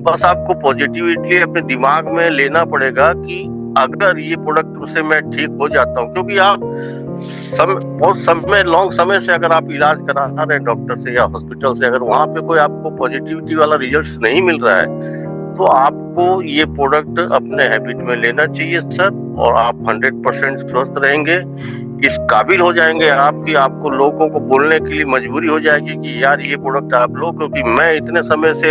Speaker 18: बस आपको पॉजिटिविटी अपने दिमाग में लेना पड़ेगा कि अगर ये प्रोडक्ट से मैं ठीक हो जाता हूँ, क्योंकि आप बहुत समय लॉन्ग समय से अगर आप इलाज करा रहे हैं डॉक्टर से या हॉस्पिटल से, अगर वहां पे कोई आपको पॉजिटिविटी वाला रिजल्ट नहीं मिल रहा है तो आपको ये प्रोडक्ट अपने हैबिट में लेना चाहिए सर, और आप 100% स्वस्थ रहेंगे। इस काबिल हो जाएंगे आप कि आपको लोगों को बोलने के लिए मजबूरी हो जाएगी कि यार ये प्रोडक्ट आप लो, क्योंकि मैं इतने समय से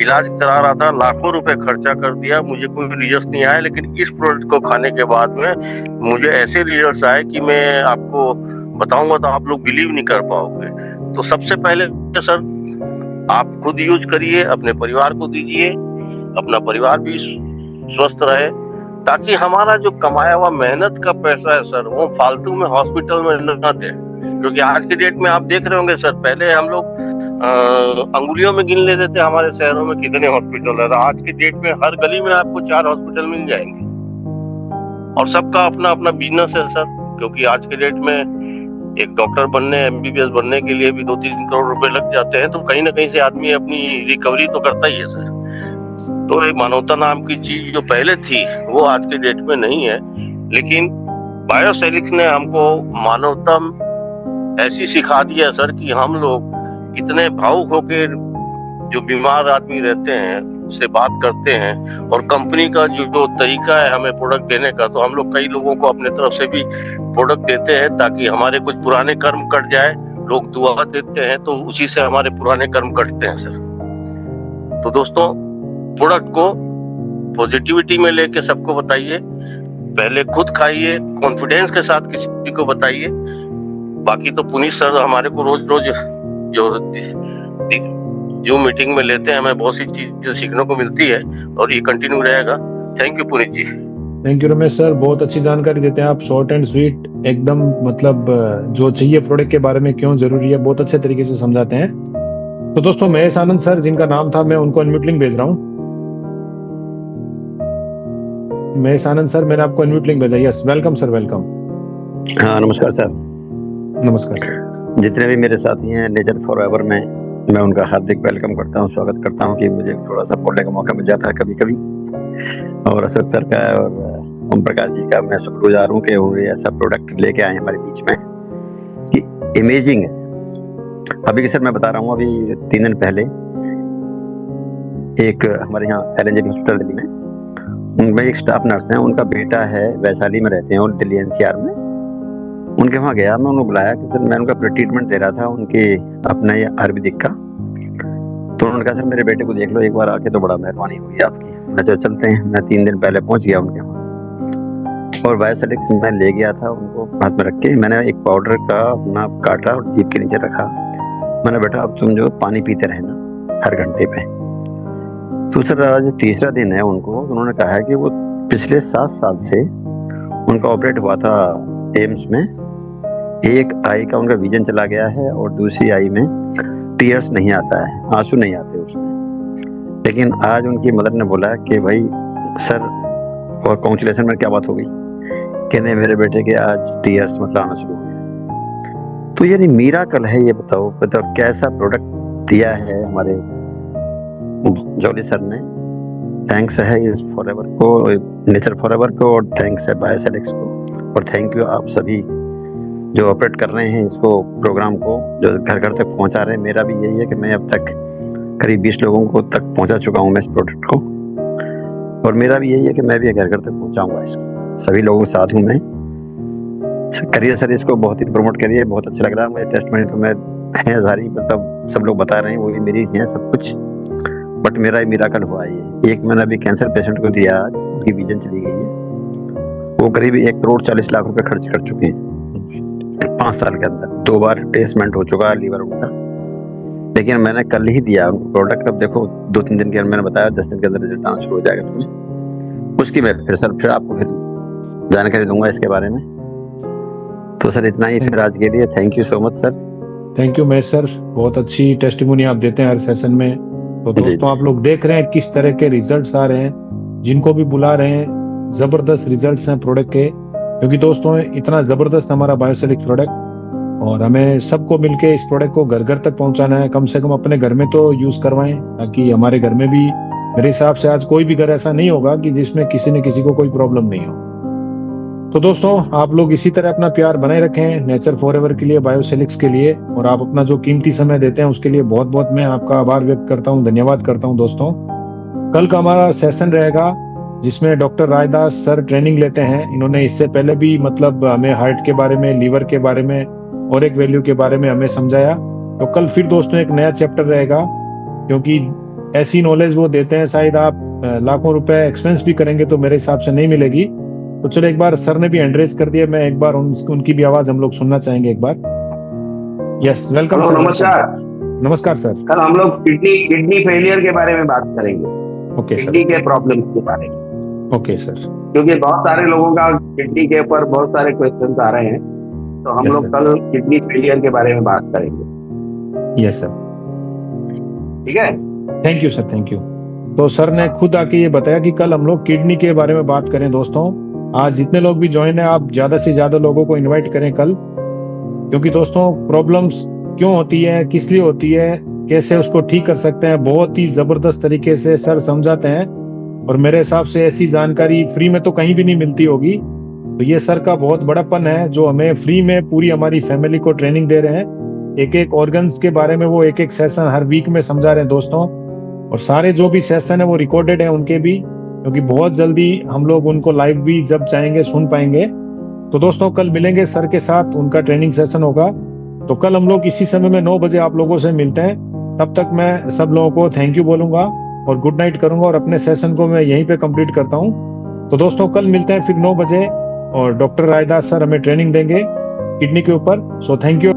Speaker 18: इलाज करा रहा था, लाखों रुपए खर्चा कर दिया, मुझे कोई रिजल्ट नहीं आया, लेकिन इस प्रोडक्ट को खाने के बाद में मुझे ऐसे रिजल्ट आए कि मैं आपको बताऊंगा तो आप लोग बिलीव नहीं कर पाओगे। तो सबसे पहले सर आप खुद यूज करिए, अपने परिवार को दीजिए, अपना परिवार भी स्वस्थ रहे, ताकि हमारा जो कमाया हुआ मेहनत का पैसा है सर वो फालतू में हॉस्पिटल में न दे। क्योंकि आज के डेट में आप देख रहे होंगे सर, पहले हम लोग अंगुलियों में गिन लेते थे हमारे शहरों में कितने हॉस्पिटल है। आज के डेट में हर गली में आपको 4 हॉस्पिटल मिल जाएंगे और सबका अपना अपना बिजनेस है सर। क्योंकि आज के डेट में एक डॉक्टर बनने, एमबीबीएस बनने के लिए भी 2-3 करोड़ रुपए लग जाते हैं, तो कहीं ना कहीं से आदमी अपनी रिकवरी तो करता ही है सर। तो एक मानवता नाम की चीज जो पहले थी वो आज के डेट में नहीं है, लेकिन बायोसेलिक्स ने हमको मानवता ऐसी सिखा दिया सर कि हम लोग इतने भावुक होकर जो बीमार आदमी रहते हैं उससे बात करते हैं, और कंपनी का जो तरीका है हमें प्रोडक्ट देने का, तो हम लोग कई लोगों को अपने तरफ से भी प्रोडक्ट देते हैं ताकि हमारे कुछ पुराने कर्म कट जाए। लोग दुआ देते हैं तो उसी से हमारे पुराने कर्म कटते हैं सर। तो दोस्तों, प्रोडक्ट को पॉजिटिविटी में लेके सबको बताइए, पहले खुद खाइए, कॉन्फिडेंस के साथ किसी को बताइए। बाकी तो पुनीत सर हमारे को रोज रोज जो मीटिंग में लेते हैं, हमें बहुत सी चीजें सीखने को मिलती है और ये कंटिन्यू रहेगा। Thank you Puneet ji.
Speaker 2: Thank you Ramesh sir, बहुत अच्छी जानकारी देते हैं आप, शॉर्ट एंड स्वीट एकदम, मतलब जो चाहिए प्रोडक्ट के बारे में क्यों जरूरी है बहुत अच्छे तरीके से समझाते हैं। तो दोस्तों, महेश आनंद सर जिनका नाम था, मैं उनको अनम्यूट लिंक भेज रहा हूँ। महेश आनंद सर, मैंने आपको अनम्यूट लिंक भेजा। Yes, welcome sir, welcome.
Speaker 19: हाँ, नमस्कार सर।
Speaker 2: नमस्कार सर।
Speaker 19: जितने भी मेरे साथी हैं नेचर फॉरएवर में, मैं उनका हार्दिक वेलकम करता हूं, स्वागत करता हूं कि मुझे थोड़ा सा बोलने का मौका मिल जाता है कभी कभी। और अशोक सर का और ओम प्रकाश जी का मैं शुक्रगुजार हूं कि वो ऐसा प्रोडक्ट लेके आए हमारे बीच में कि इमेजिंग है। अभी के सर मैं बता रहा हूँ, अभी 3 दिन पहले एक हमारे यहाँ LNJ हॉस्पिटल दिल्ली में, उनमें एक स्टाफ नर्स है, उनका बेटा है, वैशाली में रहते हैं और दिल्ली NCR में। उनके वहाँ गया, मैं उनको बुलाया कि सर मैं उनका ट्रीटमेंट दे रहा था उनके अपना ये आयुर्वेदिक का। तो उन्होंने कहा सर मेरे बेटे को देख लो एक बार आके, तो बड़ा मेहरबानी होगी आपकी। मैं चलते हैं। मैं 3 दिन पहले पहुंच गया उनके वहाँ और बायोसेलिक्स मैं ले गया था, उनको हाथ में रख के मैंने एक पाउडर का अपना काटा और जीभ के नीचे रखा। मैंने बेटा अब तुम जो पानी पीते रहना हर घंटे पे। तो सर आज 3रा दिन है उनको, उन्होंने कहा है कि वो पिछले 7 साल से उनका ऑपरेट हुआ था एम्स में, एक आई का उनका विजन चला गया है और दूसरी आई में टीयर्स नहीं आता है, आंसू नहीं आते उसमें। लेकिन आज उनकी मदर ने बोला कि भाई सर, और काउंसुलेशन में क्या बात हो गई कि नहीं मेरे बेटे के आज टीयर्स मतलब आना शुरू हो गया। तो यानी मिराकल है ये। बताओ कैसा प्रोडक्ट दिया है हमारे जॉली सर ने। थैंक्स है इस फॉरएवर को, नेचर फॉरएवर को, और थैंक्स है बायोसेलिक्स को, और थैंक यू आप सभी जो ऑपरेट कर रहे हैं इसको, प्रोग्राम को, जो घर घर तक पहुंचा रहे हैं। मेरा भी यही है कि मैं अब तक करीब 20 लोगों को तक पहुंचा चुका हूं मैं इस प्रोडक्ट को, और मेरा भी यही है कि मैं भी घर घर तक पहुंचाऊंगा इसको। सभी लोगों के साथ हूं मैं। करिए सर, इसको बहुत ही प्रमोट करिए, बहुत अच्छा लग रहा है मुझे। टेस्टमेंट तो मैं है सारी, मतलब सब लोग बता रहे हैं वो भी मेरी है सब कुछ, बट मेरा ही मिराकल हुआ ये। एक मैंने अभी कैंसर पेशेंट को दिया आज, उनकी विजन चली गई है, वो करीब 1 करोड़ 40 लाख रुपए खर्च कर चुके हैं 5 साल के अंदर। 2 बार रिप्लेसमेंट हो चुका है लीवर उनका, लेकिन मैंने कल ही दिया उनको प्रोडक्ट। अब देखो 2-3 दिन के अंदर, मैंने बताया 10 दिन के अंदर रिजल्ट आना शुरू हो जाएगा तुम्हें। उसकी मैं फिर आपको फिर जानकारी दूंगा इसके बारे में। तो सर इतना ही फिर आज के लिए। Thank you so much sir.
Speaker 2: Thank you Mahesh sir, बहुत अच्छी टेस्टिमोनी आप देते हैं हर सेशन में। तो दोस्तों, आप लोग देख रहे हैं किस तरह के रिजल्ट्स आ रहे हैं, जिनको भी बुला रहे हैं जबरदस्त रिजल्ट्स हैं प्रोडक्ट के। क्योंकि दोस्तों, इतना जबरदस्त हमारा बायोसेलिक्स प्रोडक्ट, और हमें सबको मिलके इस प्रोडक्ट को घर घर तक पहुंचाना है। कम से कम अपने घर में तो यूज करवाएं, ताकि हमारे घर में भी, मेरे हिसाब से आज कोई भी घर ऐसा नहीं होगा कि जिसमें किसी न किसी को कोई प्रॉब्लम नहीं हो। तो दोस्तों, आप लोग इसी तरह अपना प्यार बनाए रखें नेचर फॉरएवर के लिए, बायोसेलिक्स के लिए, और आप अपना जो कीमती समय देते हैं उसके लिए बहुत बहुत मैं आपका आभार व्यक्त करता हूं, धन्यवाद करता हूं। दोस्तों, कल का हमारा सेशन रहेगा जिसमें डॉक्टर रायदास सर ट्रेनिंग लेते हैं। इन्होंने इससे पहले भी मतलब हमें हार्ट के बारे में, लीवर के बारे में और एक वैल्यू के बारे में हमें समझाया। तो कल फिर दोस्तों एक नया चैप्टर रहेगा, क्योंकि ऐसी नॉलेज वो देते हैं शायद आप लाखों रुपए एक्सपेंस भी करेंगे तो मेरे हिसाब से नहीं मिलेगी। तो चलो, एक बार सर ने भी एंड्रेस कर दिया, मैं एक बार उनकी भी आवाज हम लोग सुनना चाहेंगे एक बार। Yes, welcome sir.
Speaker 20: नमस्कार।
Speaker 2: नमस्कार सर।
Speaker 20: कल हम लोग किडनी फेलियर के बारे में बात करेंगे।
Speaker 2: Okay sir.
Speaker 20: किडनी के प्रॉब्लम के बारे में।
Speaker 2: Okay sir.
Speaker 20: क्योंकि बहुत सारे लोगों का किडनी के ऊपर बहुत सारे क्वेश्चन आ रहे हैं, तो हम लोग कल किडनी फेलियर के बारे में बात करेंगे।
Speaker 2: यस सर,
Speaker 20: ठीक है,
Speaker 2: thank you sir, thank you. तो सर ने खुद आके ये बताया कि कल हम लोग किडनी के बारे में बात करें। दोस्तों आज जितने लोग भी ज्वाइन है, आप ज्यादा से ज्यादा लोगों को इनवाइट करें कल, क्योंकि दोस्तों प्रॉब्लम्स क्यों होती है, किस लिए होती है, कैसे उसको ठीक कर सकते हैं, बहुत ही जबरदस्त तरीके से सर समझाते हैं। और मेरे हिसाब से ऐसी जानकारी फ्री में तो कहीं भी नहीं मिलती होगी, तो ये सर का बहुत बड़ापन है जो हमें फ्री में पूरी हमारी फैमिली को ट्रेनिंग दे रहे हैं। एक एक ऑर्गन्स के बारे में वो एक एक सेशन हर वीक में समझा रहे हैं दोस्तों, और सारे जो भी सेशन है वो रिकॉर्डेड है उनके भी, क्योंकि बहुत जल्दी हम लोग उनको लाइव भी जब चाहेंगे सुन पाएंगे। तो दोस्तों कल मिलेंगे सर के साथ, उनका ट्रेनिंग सेशन होगा। तो कल हम लोग इसी समय में 9 बजे आप लोगों से मिलते हैं। तब तक मैं सब लोगों को थैंक यू बोलूंगा और गुड नाइट करूंगा, और अपने सेशन को मैं यहीं पे कंप्लीट करता हूं। तो दोस्तों कल मिलते हैं फिर 9 बजे, और डॉक्टर रायदास सर हमें ट्रेनिंग देंगे किडनी के ऊपर। So thank you.